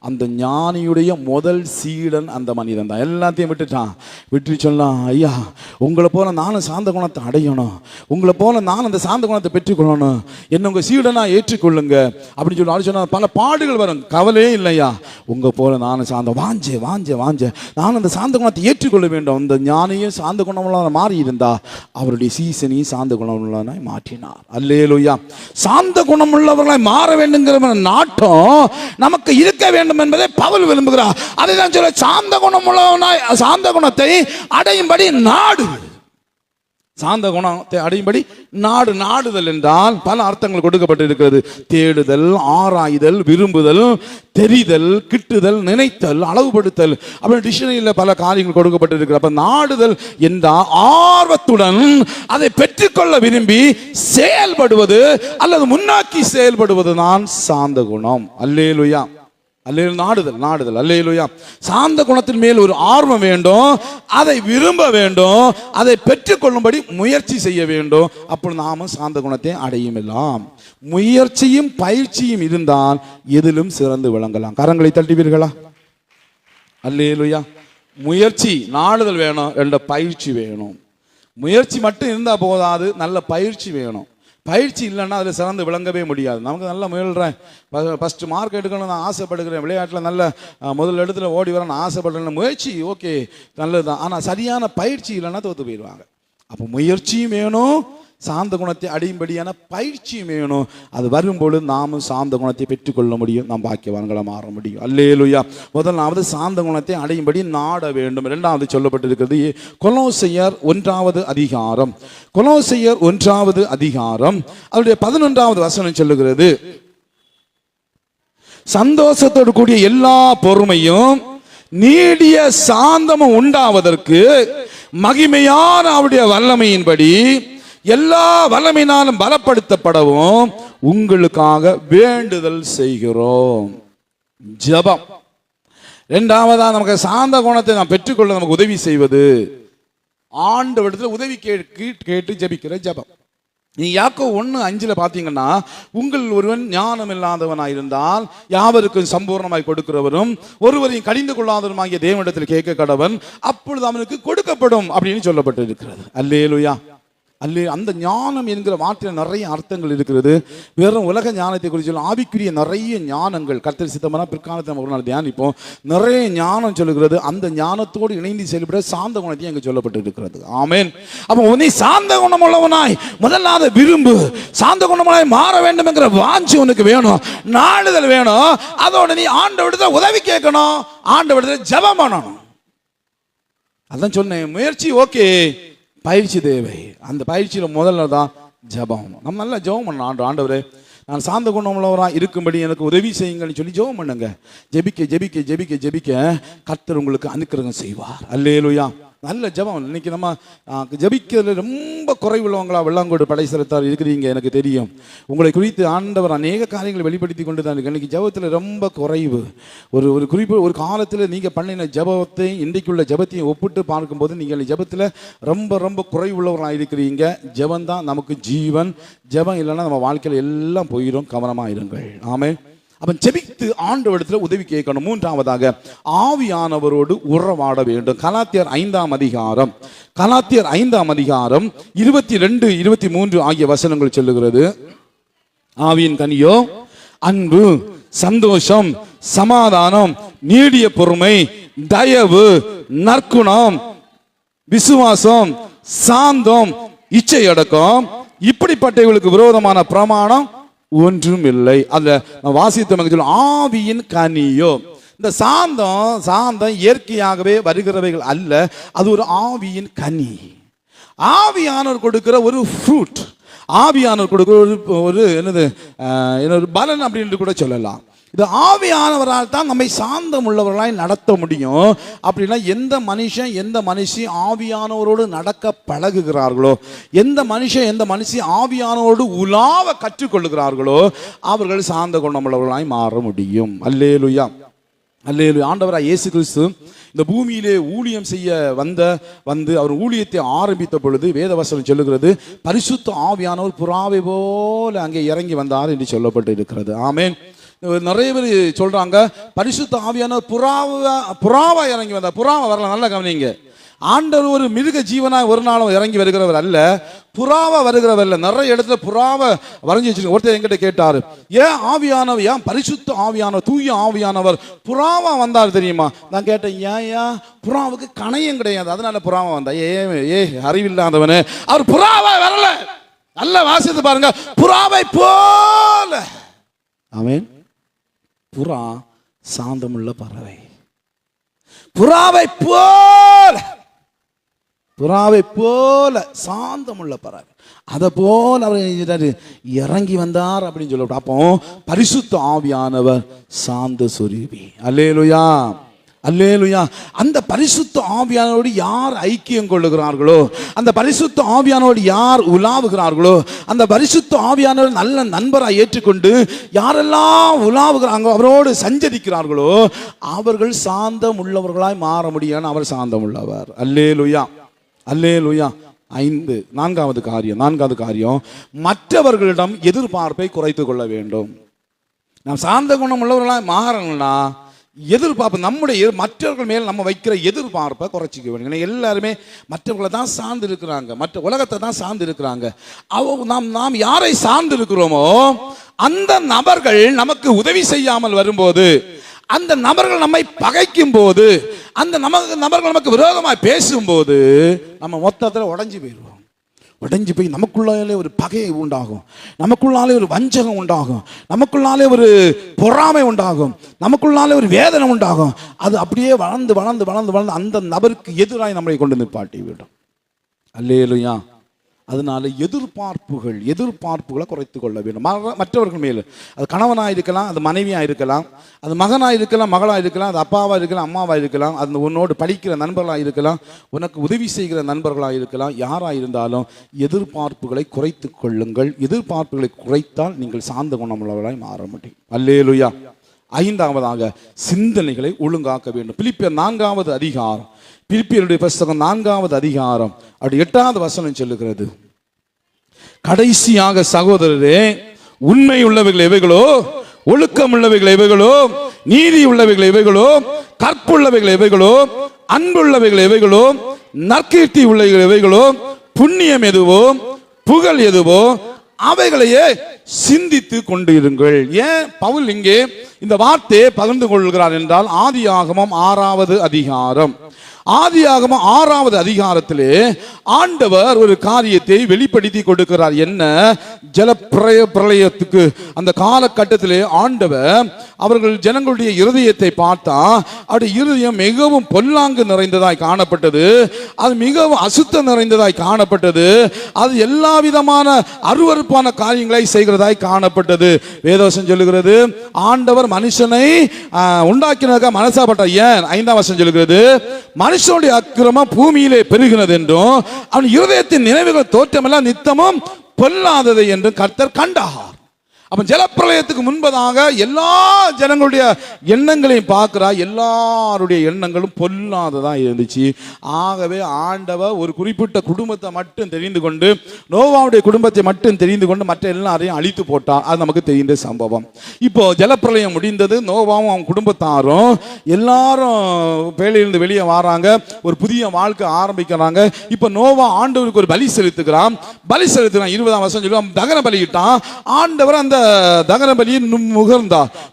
அந்த ஞானியுடைய முதல் சீடன் அந்த மனிதன் தான். எல்லாத்தையும் விட்டு சொன்னான், ஐயா உங்களை போல நானும் சாந்த குணத்தை அடையணும், உங்களை போல நான் அந்த சாந்த குணத்தை பெற்றுக்கொள்ளணும், என்ன உங்க சீடனா ஏற்றுக்கொள்ளுங்க அப்படின்னு சொல்லி சொன்னா, பல பாடுகள் வரும், கவலையே இல்லையா, உங்க போல நானும் சாந்த வாஞ்சே வாஞ்சே வாஞ்சே நான் அந்த சாந்த குணத்தை ஏற்றுக்கொள்ள வேண்டும். அந்த ஞானியும் சாந்த குணமுள்ள மாறி இருந்தா அவருடைய சீசனையும் சாந்த குணமுள்ளவனாய் மாற்றினார். அல்லேலூயா. சாந்த குணம் உள்ளவர்களாய் மாற வேண்டுங்கிற நாட்டம் நமக்கு இருக்க வேண்டும் என்பதை பவுல் விரும்புகிறார். அதைதான் சொல்ல, சாந்த குணம் உள்ளவனாய் சாந்த குணத்தை அடையும்படி நாடு. சாந்த குணத்தை அடையும்படி நாடு. நாடுதல் என்றால் பல அர்த்தங்கள் கொடுக்கப்பட்டு இருக்கிறது. தேடுதல், ஆராய்தல், விரும்புதல், தெரிதல், கிட்டுதல், நினைத்தல், அளவுபடுத்தல் அப்படின்னு டிக்ஷனரியில் பல காரியங்கள் கொடுக்கப்பட்டு இருக்கிறது. அப்ப நாடுதல் என்றால் ஆர்வத்துடன் அதை பெற்றுக்கொள்ள விரும்பி செயல்படுவது அல்லது முன்னாக்கி செயல்படுவது தான் சாந்த குணம். அல்லேலூயா, அல்லேலூயா. நாடுதல், நாடுதல். அல்லேலூயா. சாந்த குணத்தின் மேல் ஒரு ஆர்வம் வேண்டும், அதை விரும்ப வேண்டும், அதை பெற்றுக்கொள்ளும்படி முயற்சி செய்ய வேண்டும். அப்பொழுது நாமும் சாந்த குணத்தை அடையும். எல்லாம் முயற்சியும் பயிற்சியும் இருந்தால் எதிலும் சிறந்து விளங்கலாம். கரங்களை தட்டுவீர்களா? அல்லேலூயா. முயற்சி, நாடுதல் வேணும், ரெண்டு பயிற்சி வேணும். முயற்சி மட்டும் இருந்தால் போதாது, நல்ல பயிற்சி வேணும். பயிற்சி இல்லைன்னா அதில் சிறந்து விளங்கவே முடியாது. நமக்கு நல்லா முயல்றேன், ஃபஸ்ட்டு மார்க் எடுக்கணும்னு நான் ஆசைப்படுகிறேன், விளையாட்டில் நல்ல முதல் இடத்துல ஓடி வரேன்னு ஆசைப்படுறேன், முயற்சி ஓகே நல்லது தான், ஆனால் சரியான பயிற்சி இல்லைன்னா தோற்று போயிடுவாங்க. அப்போ முயற்சியும் வேணும், சாந்த குணத்தை அடையும்படியான பயிற்சியும் வேணும். அது வரும்பொழுது நாமும் சாந்த குணத்தை பெற்றுக்கொள்ள முடியும், நாம் பாக்கியவான்களை மாற முடியும். அல்லேலூயா. முதலாவது சாந்த குணத்தை அடையும்படி நாட வேண்டும். இரண்டாவது சொல்லப்பட்டிருக்கிறது கொலோசையர் 1வது அதிகாரம். கொலோசையர் 1வது அதிகாரம் அவருடைய 11வது வசனம் சொல்லுகிறது, சந்தோஷத்தோடு கூடிய எல்லா பொறுமையும் நீடிய சாந்தமும் உண்டாவதற்கு மகிமையான அவருடைய வல்லமையின்படி எல்லா வல்லமையினாலும் பலப்படுத்தப்படவும் உங்களுக்காக வேண்டுதல் செய்கிறோம். ஜெபம். இரண்டாவதா நமக்கு சாந்த குணத்தை நாம் பெற்றுக்கொள்ள நமக்கு உதவி செய்வது ஆண்டவரிடத்தில் உதவி கேட்டு ஜெபிக்கிற ஜெபம். நீ யாக்கோபு 1:5 பார்த்தீங்கன்னா, உங்கள் ஒருவன் ஞானம் இல்லாதவனாயிருந்தால் யாவருக்கும் சம்பூர்ணமாய் கொடுக்கிறவரும் ஒருவரையும் கடிந்து கொள்ளாதவருமாகிய தேவனிடத்தில் கேட்க கடவன், அப்பொழுது அவனுக்கு கொடுக்கப்படும் அப்படின்னு சொல்லப்பட்டு இருக்கிறது. அல்லேலூயா. அந்த ஞானம் என்கிற வார்த்தையில் நிறைய அர்த்தங்கள் இருக்கிறது. வெறும் உலக ஞானத்தை குறித்து ஆவிக்குரிய நிறைய ஞானங்கள் கர்த்தர் சித்தமான பிற்காலத்தை நம்ம ஒரு நாள் தியானிப்போம். நிறைய ஞானம் சொல்லுகிறது. அந்த ஞானத்தோடு இணைந்து செயல்பட சாந்த குணத்தையும் அங்கே சொல்லப்பட்டு இருக்கிறது. ஆமென். அப்போ நீ சாந்த குணம் உள்ளவனாய் முதலாவது விரும்பு, சாந்த குணமாய் மாற வேண்டும் என்கிற வாஞ்சி உனக்கு வேணும், நாடுதல் வேணும். அதோட நீ ஆண்டவரிடத்தில் உதவி கேட்கணும், ஆண்டவரிடத்தில் ஜெபம் பண்ணணும். அதான் சொன்னேன், முயற்சி ஓகே, பயிற்சி தேவை. அந்த பயிற்சியில் முதல்ல தான் ஜெபம். நம்ம நல்லா ஜெபம் பண்ணணும், ஆண்டவரே நான் சாந்த குணம் உள்ளவராக இருக்கும்படி எனக்கு உதவி செய்யுங்கன்னு சொல்லி ஜெபம் பண்ணுங்க. ஜெபிக்க ஜெபிக்க ஜெபிக்க ஜெபிக்க கர்த்தர் உங்களுக்கு அனுக்கிரகம் செய்வார். அல்லேலூயா. நல்ல ஜெபம். இன்னைக்கு நம்ம ஜெபிக்கிறதுல ரொம்ப குறைவுள்ளவங்களா வெள்ளாங்கோடு படைசலத்தார் இருக்கிறீங்க, எனக்கு தெரியும். உங்களை குறித்து ஆண்டவர் அநேக காரியங்களை வெளிப்படுத்தி கொண்டு தான் இருக்கு. இன்னைக்கு ஜெபத்தில் ரொம்ப குறைவு. ஒரு குறிப்பு, ஒரு காலத்தில் நீங்கள் பண்ணின ஜெபத்தை இன்றைக்குள்ள ஜெபத்தையும் ஒப்பிட்டு பார்க்கும்போது நீங்கள் ஜெபத்தில் ரொம்ப ரொம்ப குறைவுள்ளவர்களாக இருக்கிறீங்க. ஜெபம் தான் நமக்கு ஜீவன். ஜெபம் இல்லைன்னா நம்ம வாழ்க்கையில் எல்லாம் போயிடும். கவனமாக இருங்கள். ஆமென். அவன் ஜெபித்து ஆண்டவரிடத்துல உதவி கேட்கணும். மூன்றாவதாக ஆவியானவரோடு உறவாட வேண்டும். கலாத்தியர் 5ஆம் அதிகாரம் 22, 23 ஆகிய வசனங்கள் சொல்லுகிறது. ஆவியின் கனியோ அன்பு, சந்தோஷம், சமாதானம், நீடிய பொறுமை, தயவு, நற்குணம், விசுவாசம், சாந்தம், இச்சை அடக்கம், இப்படிப்பட்டவர்களுக்கு விரோதமான பிரமாணம் ஒன்றும் இல்லை. அதுல வாசித்த ஆவியின் கனியோ. இந்த சாந்தம் இயற்கையாகவே வருகிறவைகள் அல்ல, அது ஒரு ஆவியின் கனி. ஆவியானவர் கொடுக்கிற ஒரு ஃப்ரூட், ஆவியானவர் கொடுக்கிற ஒரு என்னது பலன் அப்படின்னு கூட சொல்லலாம். இது ஆவியானவரால் தான் நம்மை சாந்தம் உள்ளவர்களாய் நடத்த முடியும். அப்படின்னா எந்த மனுஷி ஆவியானவரோடு நடக்க பழகுகிறார்களோ, எந்த மனுஷி ஆவியானவரோடு உலாவ கற்றுக்கொள்ளுகிறார்களோ, அவர்கள் சாந்த குணமுள்ளவர்களாய் மாற முடியும். அல்லேலூயா, அல்லேலூயா. ஆண்டவராய் இயேசு கிறிஸ்து இந்த பூமியிலே ஊழியம் செய்ய வந்து அவர் ஊழியத்தை ஆரம்பித்த பொழுது வேதவசனம் சொல்லுகிறது, பரிசுத்த ஆவியானவர் புறாவை போல அங்கே இறங்கி வந்தார் என்று சொல்லப்பட்டு இருக்கிறது. ஆமென். நிறைய பேர் சொல்றாங்க பரிசுத்த ஆவியானவர் புறாவா இறங்கி வந்தார். புறாவை வரல, நல்லா கவனிங்க. ஆண்டவர் ஒரு மிருக ஜீவனாக ஒரு நாளும் இறங்கி வருகிறவர் அல்ல, புறாவா வருகிறவர் அல்ல. நிறைய இடத்துல புறாவை வரைஞ்சி வச்சிருக்க. ஒருத்தர் என்கிட்ட கேட்டாரு, ஏன் ஆவியானவர், ஏன் பரிசுத்த ஆவியானவர், தூய ஆவியானவர் புறாவா வந்தார் தெரியுமா? நான் கேட்டேன், ஏன் புறாவுக்கு கணையம் கிடையாது, அதனால புறாவா வந்தா? அறிவில்லாதவனே, அவர் புறாவா வரல. நல்ல வாசித்து பாருங்க, புறாவை போல. ஆமென். புறா சாந்தமுள்ள பறவை, புறாவை போல சாந்தமுள்ள பறவை. அதை போல அவர் இறங்கி வந்தார் அப்படின்னு சொல்ல. அப்போ பரிசுத்த ஆவியானவர் சாந்த சொரூபி. அல்லேலூயா, அல்லேலூயா. அந்த பரிசுத்த ஆவியானோடு யார் ஐக்கியம் கொள்ளுகிறார்களோ, அந்த பரிசுத்த ஆவியானோடு யார் உலாவுகிறார்களோ, அந்த பரிசுத்த ஆவியானவர் நல்ல நண்பராக ஏற்றுக்கொண்டு யாரெல்லாம் உலாவுகிறாங்களோ, அவரோடு சஞ்சரிக்கிறார்களோ, அவர்கள் சாந்தம் உள்ளவர்களாய் மாற முடியும். அவர் சாந்தம் உள்ளவர். அல்லேலூயா, அல்லேலூயா. நான்காவது காரியம் மற்றவர்களிடம் எதிர்பார்ப்பை குறைத்துக் கொள்ள வேண்டும். நாம் சாந்த குணம் உள்ளவர்களாய் மாறணும்னா எதிர்பார்ப்பு, நம்முடைய மற்றவர்கள் மேல் நம்ம வைக்கிற எதிர்பார்ப்பை குறைச்சிக்க வேண்டும். எல்லாருமே மற்றவர்களை தான் சார்ந்து இருக்கிறாங்க, மற்ற உலகத்தை தான் சார்ந்து இருக்கிறாங்க. நாம் யாரை சார்ந்து இருக்கிறோமோ அந்த நபர்கள் நமக்கு உதவி செய்யாமல் வரும்போது, அந்த நபர்கள் நம்மை பகைக்கும் போது, அந்த நபர்கள் நமக்கு விரோதமாக பேசும்போது நம்ம மொத்தத்தில் உடைஞ்சு போயிடுவோம். உடைஞ்சு போய் நமக்குள்ளாலே ஒரு பகையை உண்டாகும், நமக்குள்ளாலே ஒரு வஞ்சகம் உண்டாகும், நமக்குள்ளாலே ஒரு பொறாமை உண்டாகும், நமக்குள்ளாலே ஒரு வேதனை உண்டாகும். அது அப்படியே வளர்ந்து அந்த நபருக்கு எதிராக நம்மளை கொண்டு நிற்பாட்டி விடும். அல்லேலூயா. அதனால எதிர்பார்ப்புகளை குறைத்து கொள்ள வேண்டும் மற்றவர்கள் மேல். அது கணவனாக இருக்கலாம், அது மனைவியாக இருக்கலாம், அது மகனாக இருக்கலாம், மகளாக இருக்கலாம், அது அப்பாவாக இருக்கலாம், அம்மாவாக இருக்கலாம், அது உன்னோடு படிக்கிற நண்பர்களாக இருக்கலாம், உனக்கு உதவி செய்கிற நண்பர்களாக இருக்கலாம். யாராக இருந்தாலும் எதிர்பார்ப்புகளை குறைத்து கொள்ளுங்கள். எதிர்பார்ப்புகளை குறைத்தால் நீங்கள் சாந்த குணமுள்ளவர்களாய் மாற முடியும். அல்லேலூயா. ஐந்தாவதாக சிந்தனைகளை ஒழுங்காக்க வேண்டும். பிலிப்பியர் 4வது அதிகாரம், பிலிப்பியருடைய புத்தகம் 4வது அதிகாரம் 8வது வசனம் சொல்லுகிறது, கடைசியாக சகோதரரே, உண்மை உள்ளவைகள் எவைகளோ, ஒழுக்கம் உள்ளவைகள் எவைகளோ, நீதி உள்ளவைகள் எவைகளோ, கற்புள்ளவைகள் எவைகளோ, அன்புள்ளவைகள் எவைகளோ, நற்கீர்த்தி உள்ளவைகள் எவைகளோ, புண்ணியம் எதுவோ, புகழ் எதுவோ, அவைகளையே சிந்தித்து கொண்டிருங்கள். ஏன் பவுல் இங்கே இந்த வார்த்தையை பகிர்ந்து கொள்கிறார் என்றால், ஆதியாகமம் 6வது அதிகாரம், ஆதியாகமம் 6வது அதிகாரத்திலே ஆண்டவர் ஒரு காரியத்தை வெளிப்படுத்தி கொடுக்கிறார். என்ன? பிரளயத்துக்கு அந்த காலகட்டத்திலே ஆண்டவர் அவர்கள் ஜனங்களுடைய இருதயத்தை பார்த்தா, அவருடைய இருதயம் மிகவும் பொல்லாங்கு நிறைந்ததாய் காணப்பட்டது, அது மிகவும் அசுத்தம் நிறைந்ததாய் காணப்பட்டது, அது எல்லா விதமான அருவருப்பான காரியங்களை செய்கிறதாய் காணப்பட்டது. வேதவசனம் சொல்லுகிறது, ஆண்டவர் மனுஷனை உண்டாக்கினதாக மனசாப்பட்ட. ஏன்? 5ஆம் வசனம் சொல்லுகிறது, மனுஷனுடைய அக்கிரமம் பூமியிலே பெருகினது என்றும் அவன் இருதயத்தின் நினைவுகள் தோற்றமெல்லாம் நித்தமும் பொல்லாதது என்று கர்த்தர் கண்டார். அப்ப ஜலப்பிரளயத்துக்கு முன்பதாக எல்லா ஜனங்களுடைய எண்ணங்களையும் பார்க்கிறா. எல்லாருடைய எண்ணங்களும் பொல்லாததா இருந்துச்சு. ஆகவே ஆண்டவர் ஒரு குறிப்பிட்ட குடும்பத்தை மட்டும் தெரிந்து கொண்டு, நோவாவுடைய குடும்பத்தை மட்டும் தெரிந்து கொண்டு மற்ற எல்லாரையும் அழித்து போட்டார். அது நமக்கு தெரிந்த சம்பவம். இப்போ ஜலப்பிரளயம் முடிந்தது. நோவாவும் அவங்க குடும்பத்தாரும் எல்லாரும் பேழையிலிருந்து வெளியே வராங்க. ஒரு புதிய வாழ்க்கை ஆரம்பிக்கிறாங்க. இப்ப நோவா ஆண்டவருக்கு ஒரு பலி செலுத்துகிறான். 20ஆம் வசனம் சொல்லுவான், தகன பலியிட்டான். ஆண்டவர் அந்த தகன பலியை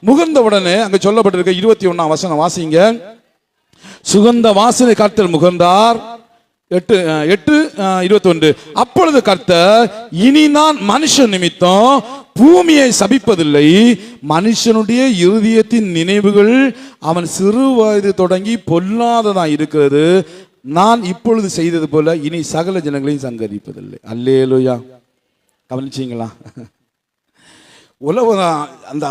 முகர்ந்த உடனே அங்க சொல்லப்பட்டிருக்க 21ஆம் வசனம் வாசிங்க. சுகந்த வாசனை கர்த்தர் முகர்ந்தார். 8:21. அப்பொழுது கர்த்தர், இனி நான் மனுஷன் நிமித்தம் பூமியை சபிப்பதில்லை, மனுஷனுடைய இருதயத்தின் நினைவுகள் அவன் சிறு வயது தொடங்கி பொல்லாததா இருக்கிறது, நான் இப்பொழுது செய்தது போல இனி சகல ஜனங்களையும் சங்கரிப்பதில்லை. அல்லேலூயா. கவனிச்சீங்களா?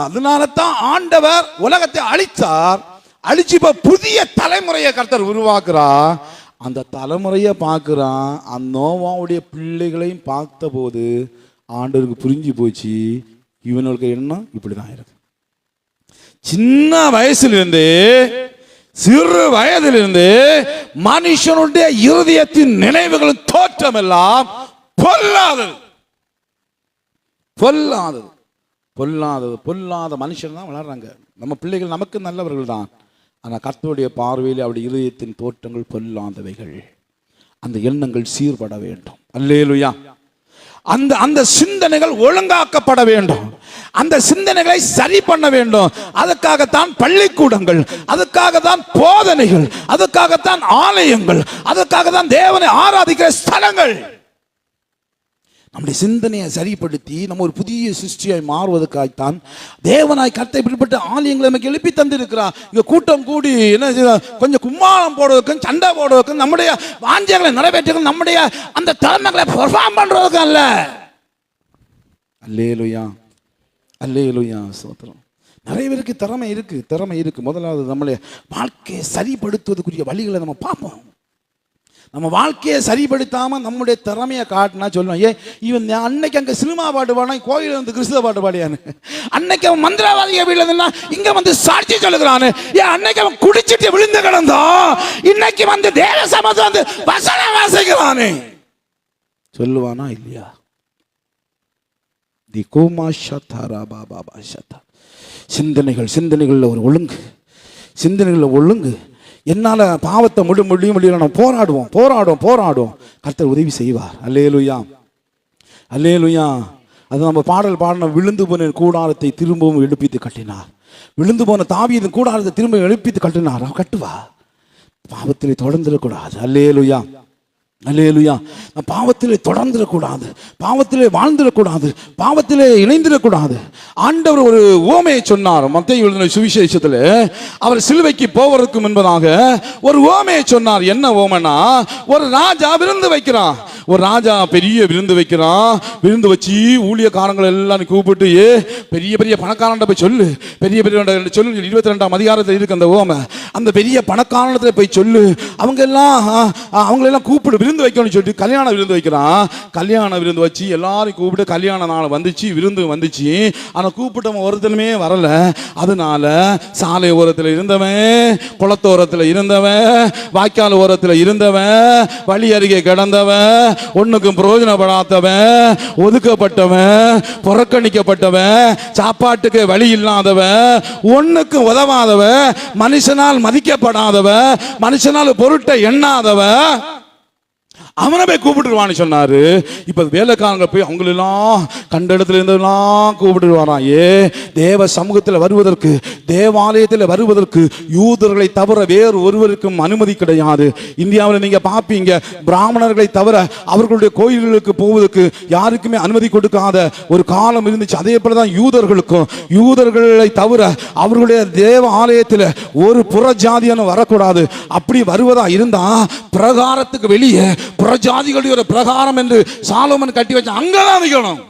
அதனால தான் ஆண்டவர் உலகத்தை அழித்தார். அழிச்சு இப்ப புதிய தலைமுறையை கர்த்தர் உருவாக்குறார். அந்த தலைமுறையை பார்க்கிறான். அந்த நோவாவுடைய பிள்ளைகளையும் பார்த்த போது ஆண்டவருக்கு புரிஞ்சு போச்சு, இவனுக்கு எண்ணம் இப்படிதான் இருக்கு. சின்ன வயசுலிருந்து, சிறு வயதிலிருந்து மனுஷனுடைய இருதயத்தின் நினைவுகளின் தோற்றம் எல்லாம் பொல்லாதது. பொல்லாதது பொல்லாதது பொல்லாத மனுஷன் தான் வளர்றாங்க. நம்ம பிள்ளைகள் நமக்கு நல்லவர்கள் தான். ஆனால் கர்த்தருடைய பார்வையில் அவருடைய இருதயத்தின் தோற்றங்கள் பொல்லாதவைகள். அந்த எண்ணங்கள் சீர்பட வேண்டும். அல்லேலூயா. அந்த சிந்தனைகள் ஒழுங்காக்கப்பட வேண்டும். அந்த சிந்தனைகளை சரி பண்ண வேண்டும். அதுக்காகத்தான் பள்ளிக்கூடங்கள், அதுக்காகத்தான் போதனைகள், அதுக்காகத்தான் ஆலயங்கள், அதுக்காகத்தான் தேவனை ஆராதிக்கிற ஸ்தலங்கள். நம்முடைய சிந்தனையை சரிப்படுத்தி நம்ம ஒரு புதிய சிருஷ்டியாய் மாறுவதற்காகத்தான் தேவனாய் கர்த்தர் இப்படிப்பட்ட ஆலயங்களை நமக்கு எழுப்பி தந்திருக்கிறார். இங்க கூட்டம் கூடி என்ன கொஞ்சம் கும்மாளம் போடுவதற்கும் சண்டை போடுவதற்கும் நம்முடைய வாஞ்சைகளை நிறைவேற்ற நம்முடைய அந்த திறமைகளை பெர்ஃபார்ம் பண்றதுக்கும் அல்ல. அல்லேலூயா, அல்லேலூயா, ஸ்தோத்திரம். நிறைய பேருக்கு திறமை இருக்கு. முதலாவது நம்முடைய வாழ்க்கையை சரிப்படுத்துவதற்குரிய வழிகளை நம்ம பார்ப்போம். நம்ம வாழ்க்கையை சரிப்படுத்தாம நம்முடைய திறமையை காட்டினா சொல்லுவோம், இவன் அன்னைக்கு அங்க சினிமா பாட்டு பாடினா கோயில் வந்து கிறிஸ்துவ பாட்டு பாடியான்னு, அன்னைக்கு அவன் மந்திரவாதிய வீட்டுல இருந்தா இங்க வந்து சாட்சி சொல்லுகிறான்னு, அன்னைக்கு அவன் குடிச்சிட்டு விழுந்து கிடந்தா இன்னைக்கு வந்து தேவ சமூகத்தை வந்து வசனம் வாசிக்கிறானே சொல்லுவானா இல்லையா? சிந்தனைகள்ல ஒரு ஒழுங்கு, சிந்தனைகள்ல ஒழுங்கு. என்னால் பாவத்தை முடியும் நம்ம போராடுவோம். கர்த்தர் உதவி செய்வார். அல்லேலூயா, அல்லேலூயா. அது நம்ம பாடல் பாடின, விழுந்து போன கூடாரத்தை திரும்பவும் எழுப்பித்து கட்டினார். விழுந்து போன தாவீதின் கூடாரத்தை திரும்ப எழுப்பித்து கட்டினார். அவன் கட்டுவா. பாவத்திலே தொடர்ந்துடக்கூடாது. அல்லேலூயா, அல்லேலூயா. பாவத்திலே தொடர்ந்துடக்கூடாது, பாவத்திலே வாழ்ந்துடக்கூடாது, பாவத்திலே இணைந்திடக்கூடாது. ஆண்டவர் ஒரு ஓமையை சொன்னார். மத்தேயு எழுதின சுவிசேஷத்தில் அவர் சிலுவைக்கு போவதற்கு முன்பதாக ஒரு ஓமையை சொன்னார். என்ன ஓமைனா, ஒரு ராஜா விருந்து வைக்கிறான். ஒரு ராஜா பெரிய விருந்து வைக்கிறான். விருந்து வச்சு ஊழியக்காரங்களை எல்லாம் கூப்பிட்டு, பெரிய பெரிய பணக்காரன் போய் சொல்லு, பெரிய பெரிய சொல்லு. 22ஆம் அதிகாரத்தில் இருக்கு அந்த ஓமை. அந்த பெரிய பணக்காரனத்தில் போய் சொல்லு, அவங்களெல்லாம் கூப்பிடு, விருந்து வைக்கணும்னு சொல்லிட்டு கல்யாண விருந்து வைக்கிறான். கல்யாண விருந்து வச்சு எல்லாரும் கூப்பிட்டு கல்யாண நாள் வந்துச்சு, விருந்து வந்துச்சு. ஆனால் கூப்பிட்டவன் ஒருத்தனுமே வரல. அதனால சாலை ஓரத்தில் இருந்தவன், குளத்தோரத்தில் இருந்தவன், வாய்க்கால் ஓரத்தில் இருந்தவன், வழி அருகே கிடந்தவன், ஒண்ணுக்கும் பிரயோஜனப்படாதவன், ஒதுக்கப்பட்டவன், புறக்கணிக்கப்பட்டவன், சாப்பாட்டுக்கு வழி இல்லாதவன், ஒண்ணுக்கு உதவாதவன், மனுஷனால் மதிக்கப்படாதவன், மனுஷனால் பொருட்டை எண்ணாதவன், அவனை போய் கூப்பிட்டுருவான்னு சொன்னாரு. இப்ப வேலைக்காரங்க போய் அவங்களெல்லாம் கண்ட இடத்துல இருந்தெல்லாம் கூப்பிட்டு வரான். தேவ சமூகத்தில் வருவதற்கு, தேவாலயத்தில் வருவதற்கு யூதர்களை தவிர வேறு ஒருவருக்கும் அனுமதி கிடையாது. இந்தியாவில் நீங்க பார்ப்பீங்க, பிராமணர்களை தவிர அவர்களுடைய கோயில்களுக்கு போவதற்கு யாருக்குமே அனுமதி கொடுக்காத ஒரு காலம் இருந்துச்சு. அதே போலதான் யூதர்களுக்கும், யூதர்களை தவிர அவர்களுடைய தேவ ஆலயத்தில் ஒரு புற ஜாதியான வரக்கூடாது. அப்படி வருவதா இருந்தா பிரகாரத்துக்கு வெளியே புறஜாதிகளுடைய பிரகாரம் என்று சாலோமன் கட்டி வச்ச அங்கதான் வைக்கணும்.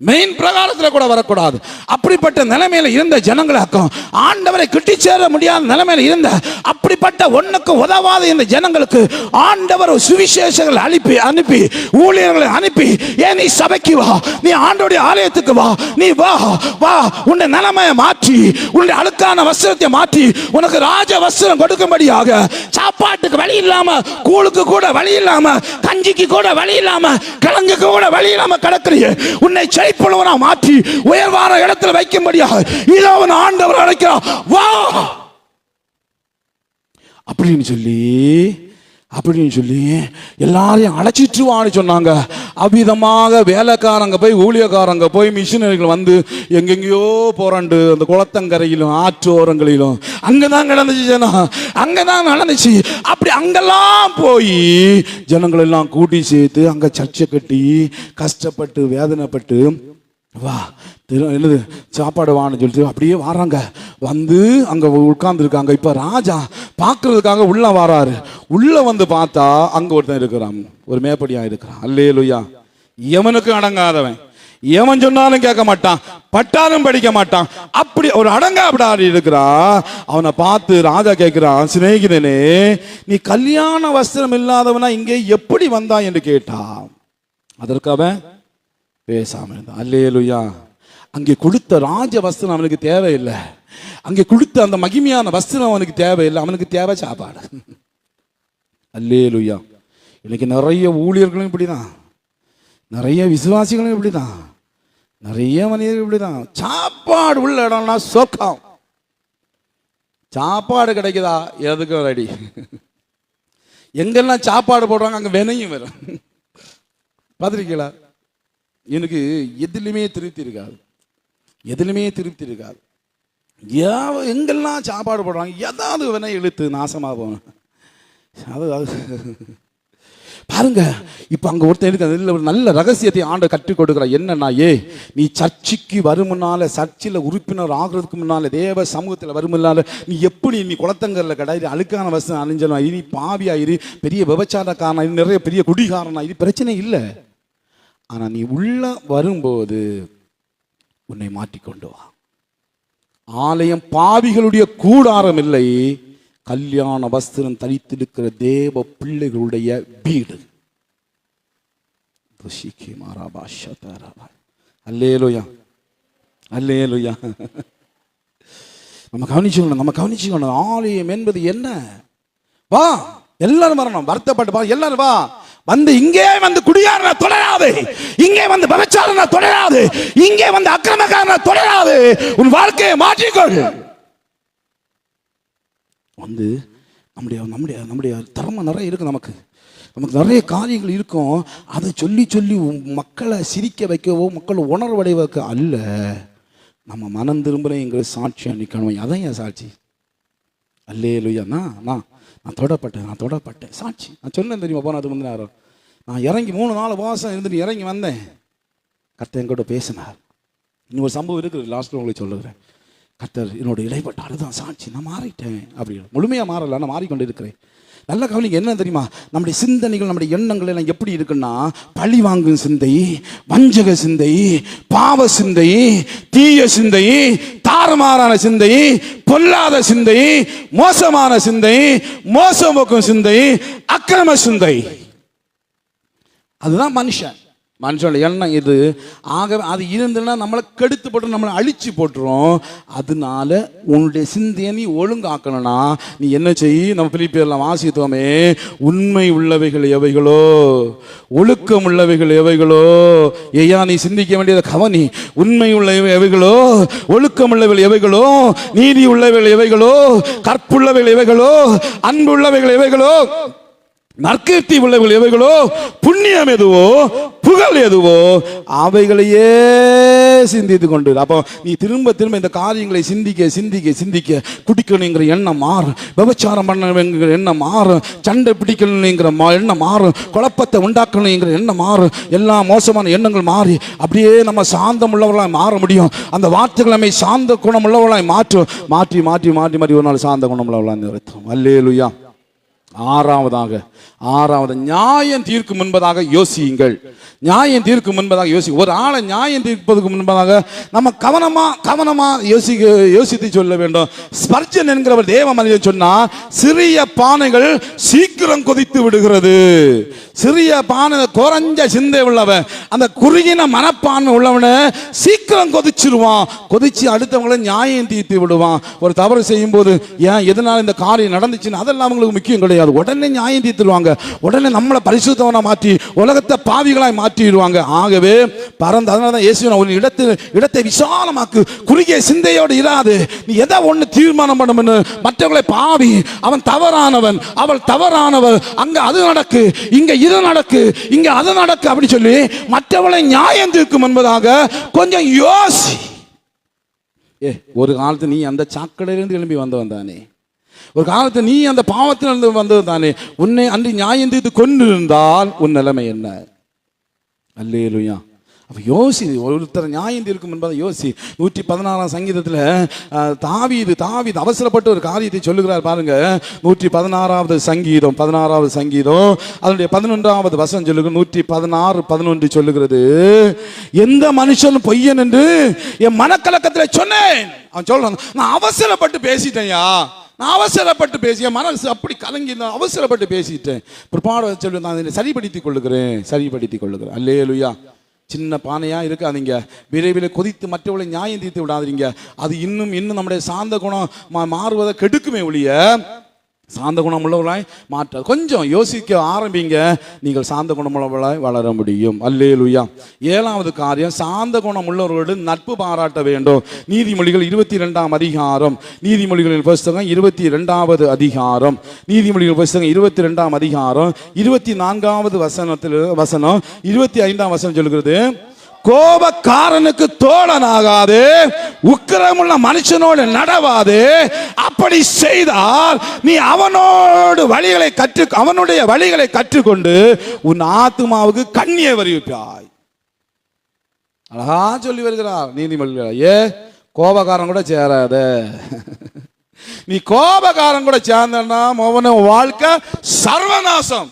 மெயின் பிரகாரத்தில் கூட வரக்கூடாது. அப்படிப்பட்ட நிலைமையில இருந்த ஜனங்களுக்கும் ஆண்டவரை கிட்டி சேர முடியாத நிலைமையில இருந்த அப்படிப்பட்ட ஒண்ணுக்கு உதவாத இந்த ஜனங்களுக்கு ஆண்டவர் சுவிசேஷங்களை அனுப்பி ஊழியர்களை அனுப்பி, ஏன் நீ சபைக்கு வா, நீ ஆண்டவருடைய ஆலயத்துக்கு வா, நீ வா வா, உன்னை நிலைமையை மாற்றி, உன்னுடைய அழுக்கான வஸ்திரத்தை மாற்றி உனக்கு ராஜ வஸ்திரம் கொடுக்கும்படியாக, சாப்பாட்டுக்கு வழி இல்லாம, கூழுக்கு கூட வழி இல்லாம, கஞ்சிக்கு கூட வழி இல்லாம, கிழங்குக்கு கூட வழி இல்லாம கிடக்குறிய உன்னை செழிப்புள்ளவனா மாற்றி உயர்வான இடத்துல வைக்கும்படியாக இதோ ஆண்டவர் அழைக்கிறார், வா அப்படின்னு சொல்லி எல்லாரையும் அழைச்சிட்டு வான்னு சொன்னாங்க. அவ்விதமாக வேலைக்காரங்க போய், ஊழியக்காரங்க போய், மிஷினரிகள் வந்து எங்கெங்கயோ போறாண்டு அந்த குளத்தங்கரையிலும் ஆற்றோரங்களிலும் அங்கதான் அங்கதான் நடந்துச்சு. அப்படி அங்கெல்லாம் போய் ஜனங்கள் எல்லாம் கூட்டி சேர்த்து அங்க சர்ச்சை கட்டி கஷ்டப்பட்டு வேதனைப்பட்டு, வா என்னது சாப்பாடு வான்னு சொல்லிட்டு அப்படியே வராங்க. வந்து அங்க உட்கார்ந்துருக்காங்க. இப்ப ராஜா பார்க்கறதுக்காக உள்ள வராரு. உள்ள வந்து பார்த்தா அங்க ஒருத்தன் இருக்கிறான், ஒரு மேப்படியா இருக்கிறான். அல்லேலூயா. எவனுக்கு அடங்காதவன், எவன் சொன்னாலும் கேட்க மாட்டான், பட்டாலும் படிக்க மாட்டான், அப்படி ஒரு அடங்காப்படாடி இருக்கிறா. அவனை பார்த்து ராஜா கேட்கிறான், சிநேகிதனே, நீ கல்யாண வஸ்திரம் இல்லாதவனா இங்கே எப்படி வந்தா என்று கேட்டான். அதற்கு அவன் பேசாம இருந்தான். அல்லேலூயா. அங்கே கொடுத்த ராஜ வஸ்திரம் அவனுக்கு தேவையில்லை, அங்கே கொடுத்த அந்த மகிமையான வஸ்திரம் அவனுக்கு தேவையில்லை, அவனுக்கு தேவை சாப்பாடு. அல்லேலூயா. இன்னைக்கு நிறைய ஊழியர்களும் இப்படிதான், நிறைய விசுவாசிகளும் இப்படிதான், நிறைய மனிதர்கள் இப்படிதான். சாப்பாடு உள்ள இடம்னா சொர்க்கம். சாப்பாடு கிடைக்குதா, எதுக்கும் ரெடி. எங்கெல்லாம் சாப்பாடு போடுறாங்க அங்க வினையும் வரும். பார்த்துருக்கீங்களா? எனக்கு எதுலையுமே திருப்தி இருக்காது, எதுலையுமே திருப்தி இருக்காது. எங்கெல்லாம் சாப்பாடு போடுறாங்க ஏதாவது வினை இழுத்து நாசமாக போகணும். அது பாருங்க. இப்ப அங்க ஒருத்தன் இருக்கு, ஒரு நல்ல ரகசியத்தை ஆண்டு கற்றுக் கொடுக்கிறார். என்னன்னா, நீ சர்ச்சைக்கு வரும் முன்னால, சர்ச்சில் உறுப்பினர் ஆகிறதுக்கு முன்னால, தேவ சமூகத்தில் வரும் முன்னால, நீ எப்படி நீ குளத்தங்கல்ல கிடையாது அழுக்கான வசம் அணிஞ்சனா, இனி பாவியாயிரு, பெரிய விபச்சாரக்காரனா, நிறைய பெரிய குடிகாரனா, இது பிரச்சனை இல்லை. ஆனா நீ உள்ள வரும்போது உன்னை மாற்றிக்கொண்டு வா. ஆலயம் பாவிகளுடைய கூடாரம் இல்லை, கல்யாண வஸ்திரம் தரித்திருக்கிற தேவ பிள்ளைகளுடைய வீடு. அல்லேலூயா, அல்லேலூயா. நம்ம கவனிச்சுக்கணும். ஆலயம் என்பது என்ன? வா, எல்லாரும் வரணும், வருத்தப்பட்டு வா, எல்லாரும் வா. வந்து இங்கே வந்து குடியாரன தொடராது, இங்கே வந்து விபச்சாரன தொடராது, இங்கே வந்து அக்கிரமக்காரன தொடராது. உன் வாழ்க்கையை மாற்றிக்கொள். வந்து நம்முடைய தர்மம் நிறைய இருக்கு, நமக்கு நிறைய காரியங்கள் இருக்கும். அதை சொல்லி மக்களை சிரிக்க வைக்கவோ, மக்களை உணர்வடை வைக்க அல்ல. நம்ம மனம் திரும்புறேங்கிற சாட்சியா நிற்கணும். அதான் என் சாட்சி. அல்லேலூயா. நான் தொடப்பட்டேன் சாட்சி. நான் சொன்னேன் தெரியுமா, போனது வந்து நான் இறங்கி 3-4 மாதம் இருந்துட்டு இறங்கி வந்தேன். கர்த்தர் என்கிட்ட பேசினார். இன்னொரு சம்பவம் இருக்குது, லாஸ்ட்டில் உங்களுக்கு சொல்லுகிறேன். கர்த்தர் என்னோட இடைப்பட்ட அதுதான் சாட்சி. நான் மாறிட்டேன். அப்படி முழுமையாக மாறல, நான் மாறிக்கொண்டு இருக்கிறேன். நல்ல கவனிங்க. என்ன தெரியுமா, நம்முடைய சிந்தனைகள், நம்முடைய எண்ணங்கள் எல்லாம் எப்படி இருக்குன்னா, பழி வாங்கும் சிந்தை, வஞ்சக சிந்தை, பாவ சிந்தை, தீய சிந்தை, தாறுமாறான சிந்தை, பொல்லாத சிந்தை, மோசமான சிந்தை, மோசம் போக்கும் சிந்தை, அக்கிரம சிந்தை. அதுதான் மனுஷனோட எண்ணம் இது. ஆகவே அது இருந்துன்னா நம்மளை கெடுத்து போட்டு நம்மளை அழிச்சு போட்டுரும். அதனால உன்னுடைய சிந்தையை நீ ஒழுங்காக்கணும்னா நீ என்ன செய்? நம்ம பிலிப்பியர்லாம் வாசித்தோமே, உண்மை உள்ளவைகள் எவைகளோ, ஒழுக்கம் உள்ளவைகள் எவைகளோ. ஐயா, நீ சிந்திக்க வேண்டியதை கவனி. உண்மை உள்ளவை எவைகளோ, ஒழுக்கம் உள்ளவைகள் எவைகளோ, நீதி உள்ளவைகள் எவைகளோ, கற்புள்ளவைகள் எவைகளோ, அன்பு உள்ளவைகள் எவைகளோ, நற்கீர்த்தி உள்ளவைகள் எவைகளோ, புண்ணியம் எதுவோ, புகழ் எதுவோ, அவைகளையே சிந்தித்து கொண்டு. அப்போ நீ திரும்ப இந்த காரியங்களை சிந்திக்க குடிக்கணுங்கிற எண்ணம் மாறும், விபச்சாரம் பண்ணணுங்கிற எண்ணம் மாறும், சண்டை பிடிக்கணுங்கிற எண்ணம் மாறும், குழப்பத்தை உண்டாக்கணுங்கிற எண்ணம் மாறும். எல்லா மோசமான எண்ணங்கள் மாறி அப்படியே நம்ம சாந்தம் உள்ளவர்களாய் மாற முடியும். அந்த வார்த்தைகள் நம்மை சாந்த குணம் உள்ளவர்களாய் மாற்றி ஒரு நாள் சாந்த குணம் உள்ளவர்களாய் நிறுத்தும். அல்லேலூயா. ஆறாவது, நியாயம் தீர்க்கும் முன்பதாக யோசியுங்கள். நியாயம் தீர்க்கும் முன்பதாக ஒரு ஆளை நியாயம் தீர்ப்பதற்கு முன்பதாக நம்ம கவனமா யோசித்து சொல்ல வேண்டும். ஸ்பர்ஜன் என்கிறவர் தேவ மனிதன் சொன்னா, சிறிய பானைகள் சீக்கிரம் கொதித்து விடுகிறது. சிறிய பானை, குறைஞ்ச சிந்தை உள்ளவன், அந்த குறுகின மனப்பான்மை உள்ளவனை சீக்கிரம் கொதிச்சிருவான். கொதிச்சு அடுத்தவங்களை நியாயம் தீர்த்து விடுவான். ஒரு தவறு செய்யும் போது ஏன் எதனால இந்த காரியம் நடந்துச்சுன்னு அதெல்லாம் அவங்களுக்கு முக்கியம் கிடையாது. உடனே நியாயம் தீர்த்துருவாங்க. உடனே நம்மளை பரிசுத்தவனா மாற்றி உலகத்தை பாவிகளாய் மாற்றிடுவாங்க. ஆகவே பரந்த, அதனாலதான் இயேசு ஒரு இடத்தை விசாலமாக்கு, குறுகிய சிந்தையோடு இராது. நீ எதை ஒண்ணு தீர்மானம் பண்ணு, மற்றவர்களை பாவி, அவன் தவறானவன், அவள் தவறானவள், அங்க அது நடக்கு, இங்க இது நடக்கு, இங்க அது நடக்கு அப்படி சொல்லி மற்றவர்களை நியாயம் தீர்க்கும் என்பதாக கொஞ்சம் யோசி. ஒரு காலத்து நீ அந்த சாக்கடையிலிருந்து எழும்பி வந்தவன் தானே. ஒரு காலத்து நீ அந்த பாவத்திலிருந்து வந்தது தானே. உன்னை அன்றி நியாயம் தீர்த்து கொண்டிருந்தால் உன் நிலைமை என்ன? அல்லேலூயா. அப்ப யோசி, ஒருத்தர் நியாயம் தீர்க்கும் என்பதை யோசி. 116 சங்கீதத்தில் தாவீது அவசரப்பட்டு ஒரு காரியத்தை சொல்லுகிறார் பாருங்க. 116வது சங்கீதம் அதனுடைய 11வது வசனம் சொல்லுங்க. 116:11 சொல்லுகிறது, எந்த மனுஷன் பொய்யன் என்று என் மனக்கலக்கத்தில் சொன்னேன். அவன் சொல்றான், நான் அவசரப்பட்டு பேசிட்டேன்யா, நான் அவசரப்பட்டு பேசிய மனசு அப்படி கலங்கி, அவசரப்பட்டு பேசிட்டேன். பிற்பாடு சொல்லி நான் சரிப்படுத்திக் கொள்ளுகிறேன். அல்லேலூயா. சின்ன பானையா இருக்காதீங்க. விரைவில் கொதித்து மற்றவர்களை நியாயம் தீர்த்து விடாதீங்க. அது இன்னும் நம்முடைய சாந்த குணம் மாறுவதை கெடுக்குமே ஒழிய சாந்த குணம் உள்ளவர்களாய் மாற்ற கொஞ்சம் யோசிக்க ஆரம்பிங்க. நீங்கள் சாந்த குணம் உள்ளவர்களாய் வளர முடியும். அல்லேலூயா. 7வது காரியம், சாந்த குணம் உள்ளவர்களோடு நட்பு பாராட்ட வேண்டும். நீதிமொழிகள் 22ஆம் அதிகாரம், நீதிமொழிகளின் புஸ்தகம் 22வது அதிகாரம், நீதிமொழிகள் புஸ்தகம் 22ஆம் அதிகாரம் 24வது வசனம் 25ஆம் வசனம் சொல்கிறது, கோபக்காரனுக்கு தோழனாகாதே, உக்கிரமுள்ள மனுஷனோடு நடவாதே. அப்படி செய்தால் நீ அவனுடைய வழிகளை கற்றுக்கொண்டு உன் ஆத்துமாவுக்கு கண்ணியை வருவிப்பாய். அழகா சொல்லி வருகிறார் நீதிமொழிகள். கோபக்காரன் கூட சேராத. நீ கோபக்காரன் கூட சேர்ந்தா அவன வாழ்க்கை சர்வநாசம்.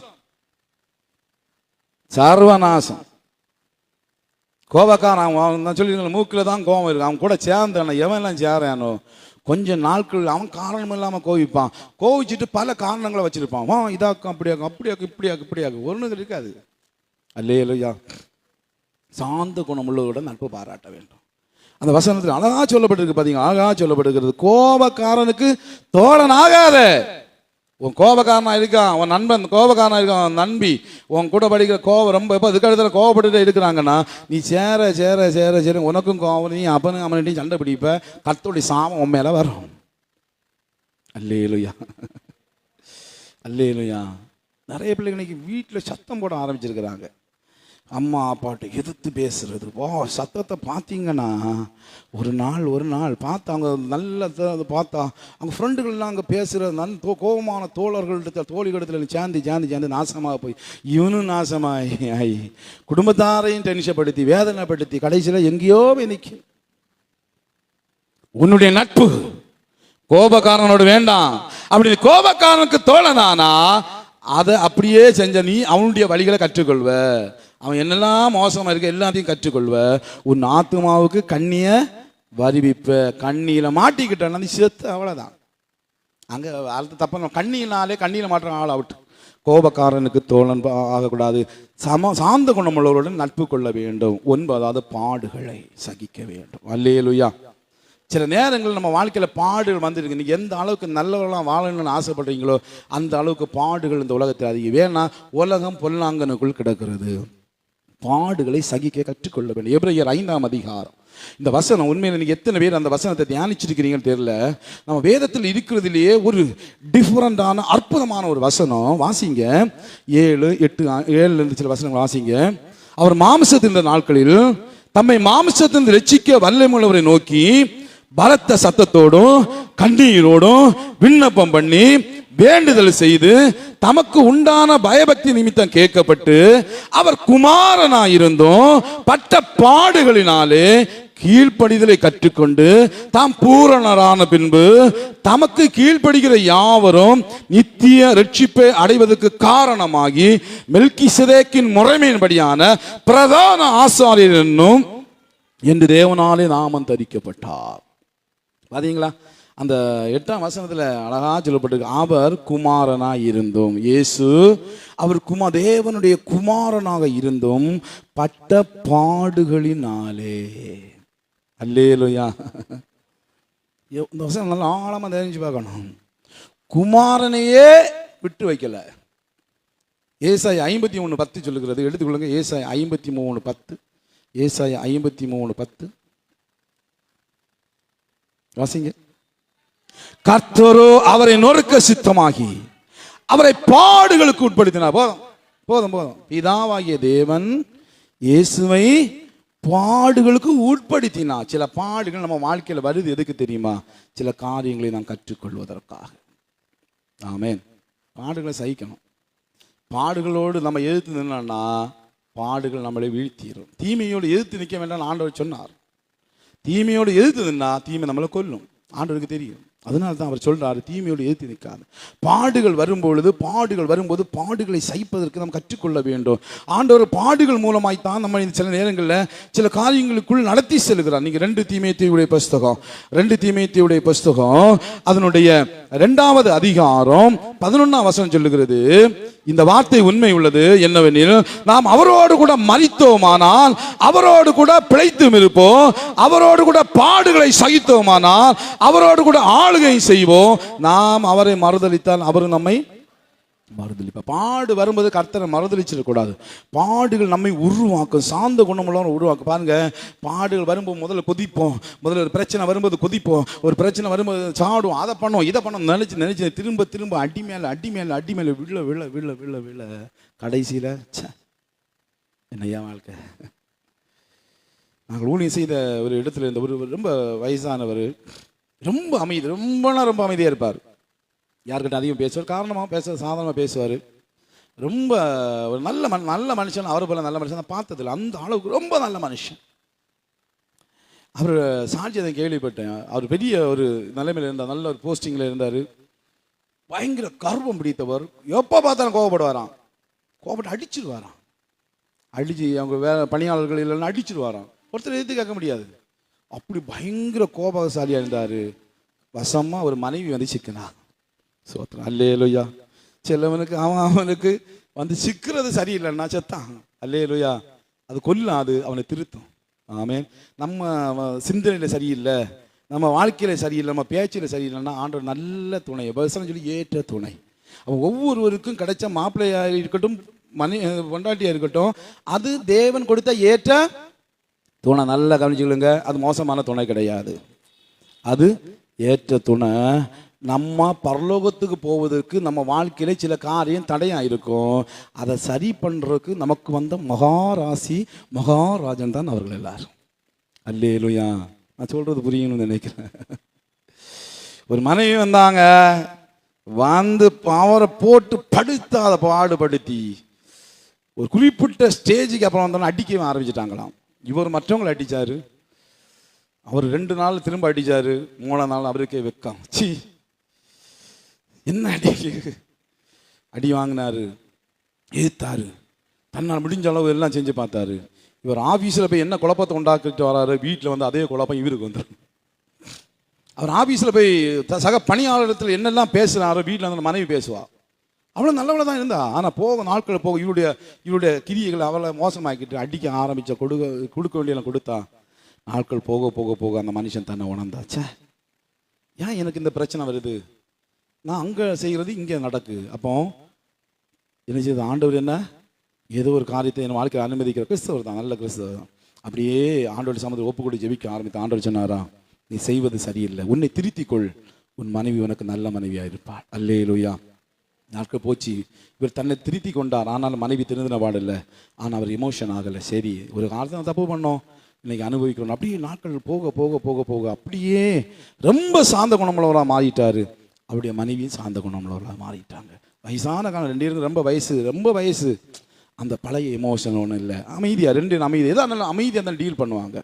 கோபக்காரன் நான் சொல்லி மூக்கில் தான் கோபம் இருக்கு. அவன் கூட சேர்ந்தான எவன்லாம் சேரானோ கொஞ்ச நாட்கள் அவன் காரணம் இல்லாமல் கோவிச்சுட்டு பல காரணங்களை வச்சிருப்பான். இதாக்கும், அப்படியாக்கும், இப்படியாக்கும் ஒன்றும் இருக்காது. அல்லேலூயா. சாந்த குணமுள்ளவருடன் நட்பு பாராட்ட வேண்டும். அந்த வசனத்தில் அழகா சொல்லப்பட்டிருக்கு பார்த்தீங்க. அழகா சொல்லப்பட்டிருக்கிறது, கோபக்காரனுக்கு தோழன் ஆகாத. உன் கோபக்காரனா இருக்கான், உன் நண்பன் கோபக்காரனா இருக்கான், உன் நண்பி உன் கூட படிக்கிற கோபம் ரொம்ப எப்போ இதுக்கு இடத்துல கோபப்பட்டு இருக்கிறாங்கன்னா நீ சேர உனக்கும் கோபம், நீ அவன்கிட்டையும் சண்டை பிடிப்ப, கர்த்தருடைய சாபம் உன் மேல வரும். அல்லேலூயா. நிறைய பிள்ளைங்க இன்னைக்கு வீட்டில் சத்தம் போட ஆரம்பிச்சிருக்கிறாங்க. அம்மா அப்பாட்ட எதிர்த்து பேசுறது. சத்தத்தை பார்த்தீங்கன்னா ஒரு நாள் பார்த்தா அவங்க நல்ல பார்த்தா அவங்க ஃப்ரெண்டுகள்லாம் அங்கே பேசுகிறது கோபமான தோழிகளிடத்தில் சேர்ந்து நாசமாக போய் இவனும் நாசமாகி குடும்பத்தாரையும் டென்ஷன்படுத்தி வேதனைப்படுத்தி கடைசியில் எங்கேயோ நிற்கும். உன்னுடைய நட்பு கோபக்காரனோடு வேண்டாம். அப்படி கோபக்காரனுக்கு தோழனானா அதை அப்படியே செஞ்ச நீ அவனுடைய வழிகளை கற்றுக்கொள்வ. அவன் என்னெல்லாம் மோசமா இருக்க எல்லாத்தையும் கற்றுக்கொள்வ. உன் ஆத்துமாவுக்கு கண்ணிய வருவிப்ப. கண்ணியில மாட்டிக்கிட்டான் நீ செத்து, அவ்வளவுதான். அங்க அது தப்ப கண்ணியில மாற்ற ஆள் அவுட்டு. கோபக்காரனுக்கு தோழன் ஆகக்கூடாது. சாந்த குணமுள்ளவர்களுடன் நட்பு கொள்ள வேண்டும். 9வது பாடுகளை சகிக்க வேண்டும். அல்லேலூயா. சில நேரங்கள் நம்ம வாழ்க்கையில் பாடுகள் வந்துருக்கு. நீங்கள் எந்த அளவுக்கு நல்லவர்களாக வாழணும்னு ஆசைப்படுறீங்களோ அந்த அளவுக்கு பாடுகள் இந்த உலகத்தில் அதிகம். வேணா உலகம் பொல்லாங்கனுக்குள் கிடக்கிறது. பாடுகளை சகிக்க கற்றுக்கொள்ள வேண்டும். எபிரேயர் 5ஆம் அதிகாரம். இந்த வசனம் உண்மையில் நீங்கள் எத்தனை பேர் அந்த வசனத்தை தியானிச்சிருக்கிறீங்கன்னு தெரியல. நம்ம வேதத்தில் இருக்கிறதுலேயே ஒரு டிஃபரண்டான அற்புதமான ஒரு வசனம். வாசிங்க 7, 8 சில வசனங்கள் வாசிங்க. அவர் மாம்சத்தின் நாட்களில் தம்மை மாம்சத்தின் ரட்சிக்க வல்லமையுள்ளவரை நோக்கி பலத்த சத்தத்தோடும் கண்ணீரோடும் விண்ணப்பம் பண்ணி வேண்டுதல் செய்து தமக்கு உண்டான பயபக்தி நிமித்தம் கேட்கப்பட்டு அவர் குமாரனாயிருந்தும் பட்ட பாடுகளினாலே கீழ்ப்படிதலை கற்றுக்கொண்டு தாம் பூரணரான பின்பு தமக்கு கீழ்ப்படுகிற யாவரும் நித்திய ரட்சிப்பை அடைவதற்கு காரணமாகி மெல்கிசேதேக்கின் முறைமையின்படியான பிரதான ஆசாரியர் என்னும் என்று தேவனாலே நாமம் தரிக்கப்பட்டார். பாத்தீங்களா? அந்த 8ஆம் வசனத்துல அழகா சொல்லப்பட்டிருக்கு, அவர் குமாரனாய் இருந்தும், இயேசு அவர் தேவனுடைய குமாரனாக இருந்தும் பட்ட பாடுகளினாலே. அல்லேலூயா. இந்த வசனம் நல்லா ஆழமா தெரிஞ்சு பார்க்கணும். குமாரனையே விட்டு வைக்கல. ஏசாயா 53:10 சொல்லுகிறது, எடுத்துக்கொள்ளுங்க. ஏசாயா 53:10. ஏசாயா 53:10 வாசிங்க. கர்த்தரோ அவரை நொறுக்க சித்தமாகி அவரை பாடுகளுக்கு உட்படுத்தினார். போதும் போதும் போதும். பிதாவாகிய தேவன் இயேசுவை பாடுகளுக்கு உட்படுத்தினார். சில பாடுகள் நம்ம வாழ்க்கையில் வருது எதுக்கு தெரியுமா? சில காரியங்களை நாம் கற்றுக்கொள்வதற்காக. ஆமென். பாடுகளை சகிக்கணும். பாடுகளோடு நம்ம எதிர்த்து நின்னா பாடுகள் நம்மளை வீழ்த்திடும். தீமையோடு எதிர்த்து நிற்க வேண்டாம் ஆண்டவர் சொன்னார். தீமையோடு எதிர்த்து நின்னா தீமை நம்மளை கொல்லும். ஆண்டவருக்கு தெரியும். அதனால தான் அவர் சொல்றாரு, தீமையோடு எதிர்த்து நிற்காது. பாடுகள் வரும்போது பாடுகளை சகிப்பதற்கு நாம் கற்றுக்கொள்ள வேண்டும். ஆண்டவர் பாடுகள் மூலமாய் தான் நம்ம சில நேரங்களில் சில காரியங்களுக்குள் நடத்தி செல்கிறார். நீங்க 2 தீமோத்தேயுடைய புஸ்தகம் அதனுடைய 2வது அதிகாரம் 11ஆம் வசனம் சொல்லுகிறது, இந்த வார்த்தை உண்மை உள்ளது என்னவெனில், நாம் அவரோடு கூட மரித்தோமானால் அவரோடு கூட பிழைத்தும் இருப்போம், அவரோடு கூட பாடுகளை சகித்தோமானால் அவரோடு கூட ஆளுகை செய்வோம். நாம் அவரை மறுதலித்தால் அவர் நம்மை மறுதலிப்பார். பாடு வரும்போது கர்த்தரை மறுதலிச்சிடக்கூடாது. பாடுகள் நம்மை உருவாக்கும், சாந்த குணமுள்ள உருவாக்கும். பாருங்க, பாடுகள் வரும்போது முதல்ல கொதிப்போம். முதல்ல ஒரு பிரச்சனை வரும்போது கொதிப்போம். ஒரு பிரச்சனை வரும்போது சாடுவோம், அதை பண்ணோம் இதை பண்ணோம் நினைச்சு திரும்ப அடி மேல விழ கடைசியில் என்னையா வாழ்க்கை. நாங்கள் ஊழியம் செய்த ஒரு இடத்துல இருந்த ஒரு ரொம்ப வயசானவர், ரொம்ப அமைதியாக இருப்பார். யார்கிட்ட அதிகம் பேசுவார், காரணமாக சாதாரணமாக பேசுவார். ரொம்ப ஒரு நல்ல மனுஷன். அவரை போல நல்ல மனுஷன் நான் பார்த்ததில்லை. அந்த அளவுக்கு ரொம்ப நல்ல மனுஷன். அவர் சாட்சியத்தை கேள்விப்பட்டேன். அவர் பெரிய ஒரு நிலைமையில் இருந்தார், நல்ல ஒரு போஸ்டிங்கில் இருந்தார். பயங்கர கர்வம் பிடித்தவர். எப்போ பார்த்தாலும் கோபப்பட்டு அடிச்சிருவாராம். அவங்க பணியாளர்கள் இல்லைன்னா அடிச்சிருவாராம். ஒருத்தர் எதிர்த்து கேட்க முடியாது. அப்படி பயங்கர கோபசாலியாக இருந்தார். வசமாக ஒரு மனைவி வந்து சிக்கனா. சோத்திரம். அல்லேலூயா. சிலவனுக்கு அவனுக்கு வந்து சிக்கிறது சரியில்லைன்னா செத்தான். அல்லேலூயா. அது கொல்லாது, அவனை திருத்தும். ஆமென். நம்ம சிந்தனையில் சரியில்லை, நம்ம வாழ்க்கையில் சரியில்லை, நம்ம பேச்சில் சரியில்லைன்னா ஆண்டவர் நல்ல துணை, பசங்க சொல்லி ஏற்ற துணை. அவன் ஒவ்வொருவருக்கும் கிடைச்ச மாப்பிள்ளையாக இருக்கட்டும், பொண்டாட்டியாக இருக்கட்டும், அது தேவன் கொடுத்த ஏற்ற துணை. நல்லா கவனிச்சுக்கொள்ளுங்க. அது மோசமான துணை கிடையாது, அது ஏற்ற துணை. நம்ம பரலோகத்துக்கு போவதற்கு நம்ம வாழ்க்கையில சில காரியம் தடையா இருக்கும். அதை சரி பண்றதுக்கு நமக்கு வந்த மகாராசி மகாராஜன் தான் அவர்கள் எல்லாரும். அல்லேலூயா. நான் சொல்றது புரியணும்னு நினைக்கிறேன். ஒரு மனைவி வந்தாங்க, வந்து அவரை போட்டு படுத்தாத பாடுபடுத்தி ஒரு குறிப்பிட்ட ஸ்டேஜுக்கு அப்புறம் வந்தோன்னா அடிக்கவே ஆரம்பிச்சிட்டாங்களாம். இவர் மற்றவங்களை அடிச்சாரு, அவர் 2 நாள் திரும்ப அடிச்சாரு, 3ஆம் நாள் அவருக்கே வெக்கம். சி, என்ன அடி வாங்கினாரு, ஏத்தாரு, தன்னால் முடிஞ்ச அளவு எல்லாம் செஞ்சு பார்த்தாரு. இவர் ஆஃபீஸில் போய் என்ன குழப்பத்தை உண்டாக்கிட்டு வராரு, வீட்டில் வந்து அதே குழப்பம் இவருக்கு வந்துடும். அவர் ஆஃபீஸில் போய் சக பணியாளர்கள் என்னெல்லாம் பேசுகிறாரோ வீட்டில் வந்து மனைவி பேசுவா. அவ்வளோ நல்லவளை தான் இருந்தா. ஆனால் நாட்கள் போக இவருடைய கிரியைகளை அவளை மோசமாக்கிட்டு அடிக்க ஆரம்பித்த கொடுக்க வேண்டியெல்லாம் கொடுத்தா. நாட்கள் போக போக போக அந்த மனுஷன் தன்னை உணர்ந்தாச்சே, ஏன் எனக்கு இந்த பிரச்சனை வருது, நான் அங்கே செய்கிறது இங்கே நடக்கு. அப்போ என்ன செய்யுது, ஆண்டவர் என்ன ஏதோ ஒரு காரியத்தை என் வாழ்க்கையை அனுமதிக்கிற கிறிஸ்தவர் தான், நல்ல கிறிஸ்தவர் தான். அப்படியே ஆண்டவர் சமூகத்தில் ஒப்பு கூட ஜெபிக்க ஆரம்பித்த. ஆண்டவர் சொன்னாரா, நீ செய்வது சரியில்லை, உன்னை திருத்திக்கொள், உன் மனைவி உனக்கு நல்ல மனைவியாக இருப்பாள். அல்லேலூயா. நாட்கள் போச்சு, இவர் தன்னை திருத்தி கொண்டார். ஆனாலும் மனைவி திருந்தின பாடில்லை. ஆனால் அவர் எமோஷன் ஆகலை. சரி, ஒரு காலத்தை தப்பு பண்ணோம், இன்னைக்கு அனுபவிக்கிறோம். அப்படியே நாட்கள் போக போக போக போக அப்படியே ரொம்ப சாந்த குணமுள்ளவராக மாறிட்டாரு. அவருடைய மனைவியும் சாந்த குணமுள்ளவர்களாக மாறிட்டாங்க. வயசான காலம், 2 இருந்து ரொம்ப வயசு. அந்த பழைய எமோஷன் ஒன்றும் இல்லை, அமைதியாக 2 அமைதி, எதாவது நல்ல அமைதியாக தான் டீல் பண்ணுவாங்க.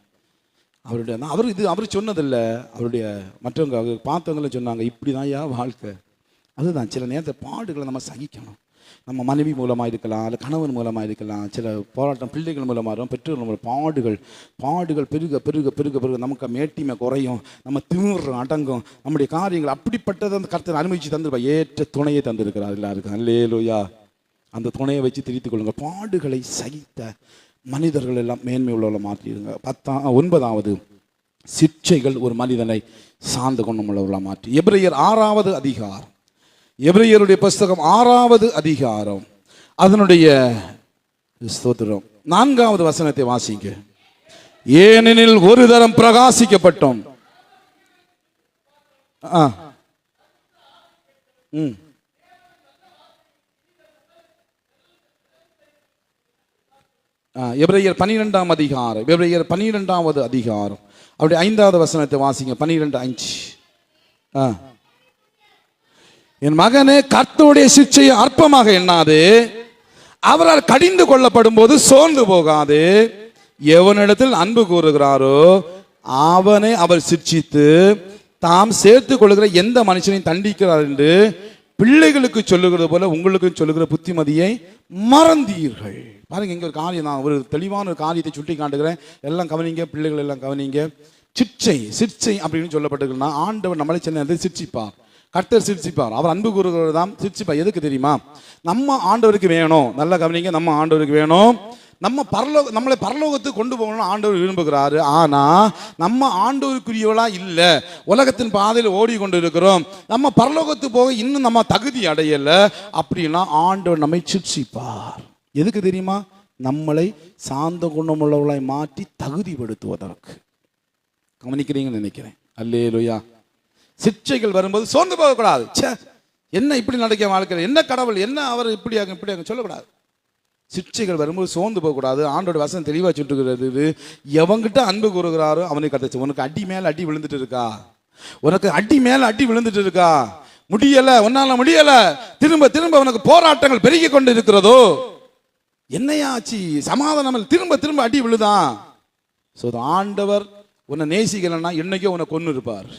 அவர் சொன்னதில்லை, அவருடைய மற்றவங்க அவர் பார்த்தவங்களும் சொன்னாங்க, இப்படி தான் வாழ்க்கை. அதுதான் சில நேரத்தில் பாடுகளை நம்ம சகிக்கணும். நம்ம மனைவி மூலமாக இருக்கலாம், இல்லை கணவன் மூலமாக இருக்கலாம், சில போராட்டம் பிள்ளைகள் மூலமாக இருக்கும், பெற்றோர்கள் மூலம் பாடுகள் பெருக பெருக பெருக பெருக நமக்கு மேட்டிமை குறையும், நம்ம திமிர்றோம் அடங்கும், நம்முடைய காரியங்கள் அப்படிப்பட்டதை அந்த கர்த்தர் அனுபவிச்சு தந்துருப்பா. ஏற்ற துணையை தந்திருக்கிறார் எல்லாருக்கும். அல்லேலூயா. அந்த துணையை வச்சு திரித்துக் கொள்ளுங்க. பாடுகளை சகித்த மனிதர்கள் எல்லாம் மேன்மை உள்ளவர்களை மாற்றிடுங்க. 9வது சிற்சைகள் ஒரு மனிதனை சார்ந்த குணம் உள்ளவர்களாக மாற்றி. எபிரேயர் 6வது அதிகாரம், எபிரேயருடைய புஸ்தகம் 6வது அதிகாரம், அதனுடைய ஸ்தோத்திரம் 4வது வசனத்தை வாசிங்க. ஏனெனில் ஒரு தரம் பிரகாசிக்கப்பட்டோம். எபிரேயர் 12ஆம் அதிகாரம், எபிரேயர் 12வது அதிகாரம், அப்படி 5வது வசனத்தை வாசிங்க. 12:5. என் மகனே, கர்த்தருடைய சிட்சையை அற்பமாக எண்ணாது, அவரால் கடிந்து கொள்ளப்படும் போது சோர்ந்து போகாது. எவனிடத்தில் அன்பு கூறுகிறாரோ அவனை அவர் சிட்சித்து தாம் சேர்த்து கொள்ளுகிற எந்த மனுஷனையும் தண்டிக்கிறார் என்று பிள்ளைகளுக்கு சொல்லுகிறது போல உங்களுக்கு சொல்லுகிற புத்திமதியை மறந்தீர்கள். பாருங்க, இங்க ஒரு காரியம், நான் ஒரு தெளிவான ஒரு காரியத்தை சுட்டி காட்டுகிறேன். எல்லாம் கவனிங்க, பிள்ளைகள் எல்லாம் கவனிங்க. சிட்சை அப்படின்னு சொல்லப்பட்டிருக்குன்னா, ஆண்டவர் நம்மளை சின்ன சிட்சிப்பார், கர்த்தர் சிரிச்சிப்பார். அவர் அன்பு கூறுகிறவர் தான் சிரிச்சிப்பார். எதுக்கு தெரியுமா? நம்ம ஆண்டவருக்கு வேணும். நல்லா கவனிங்க, நம்ம ஆண்டவருக்கு வேணும். நம்மளை பரலோகத்துக்கு கொண்டு போகணும்னு ஆண்டவர் விரும்புகிறாரு. ஆனா நம்ம ஆண்டவருக்குரியவளா இல்ல, உலகத்தின் பாதையில் ஓடிக்கொண்டு இருக்கிறோம். நம்ம பரலோகத்துக்கு போக இன்னும் நம்ம தகுதி அடையல அப்படின்னா ஆண்டவர் நம்மை சிரிச்சிப்பார். எதுக்கு தெரியுமா? நம்மளை சாந்த குணமுள்ளவளாய் மாற்றி தகுதிப்படுத்துவதற்கு. கவனிக்கிறீங்கன்னு நினைக்கிறேன். அல்லேலூயா. சிற்சைகள் வரும்போது சோர்ந்து போகக்கூடாது. என்ன இப்படி நடக்க வாழ்க்கை, என்ன கடவுள், என்ன அவர் இப்படியாக சொல்லக்கூடாது. சிற்சைகள் வரும்போது சோர்ந்து போகக்கூடாது. ஆண்டோட வசனம் தெளிவாக சொல்லிருக்கிறது, எவங்கிட்ட அன்பு கூறுகிறாரோ அவனுக்கு கதைச்சு. உனக்கு அடி மேல அடி விழுந்துட்டு இருக்கா? உனக்கு அடி மேல அடி விழுந்துட்டு இருக்கா? முடியல, உன்னால முடியல, திரும்ப திரும்ப உனக்கு போராட்டங்கள் பெருகி கொண்டு இருக்கிறதோ, என்னையாச்சு சமாதானம், திரும்ப திரும்ப அடி விழுதான். ஆண்டவர் உன்னை நேசிக்கலன்னா என்னைக்கோ உன்னை கொன்னு இருப்பார்.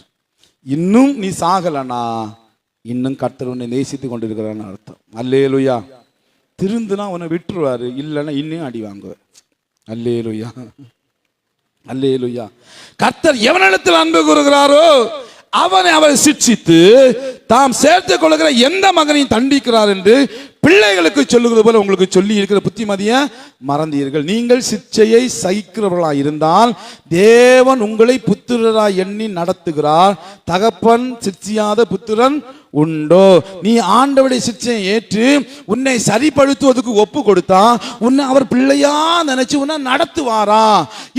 இன்னும் நீ சாகலனா இன்னும் கர்த்தர் உன்னை நேசித்து கொண்டிருக்கிறான்னு அர்த்தம். அல்லேலூயா. திருந்துனா உன்னை விட்டுருவாரு, இல்லைன்னா இன்னும் அடி வாங்குவார். அல்லேலூயா, அல்லேலூயா. கர்த்தர் எவனிடத்தில் அன்பு கூறுகிறாரோ அவனை அவர் சிட்சித்து தாம் சேர்த்துக் கொள்ளுகிற எந்த மகனையும் தண்டிக்கிறார் என்று பிள்ளைகளுக்கு சொல்லுகிறது போல உங்களுக்கு சொல்லி இருக்கிற புத்திமதியை மறந்தீர்கள். நீங்கள் சிட்சையை சகிக்கிறவர்களாய் இருந்தால் தேவன் உங்களை புத்திரராய் எண்ணி நடத்துகிறார். தகப்பன் சிட்சியாத புத்திரன் உண்டோ? நீ ஆண்டவருடைய சிட்சையை ஏற்று உன்னை சரிப்படுத்துவதற்கு ஒப்பு கொடுத்தா உன்னை அவர் பிள்ளையா நினைச்சு உன்னை நடத்துவாரா?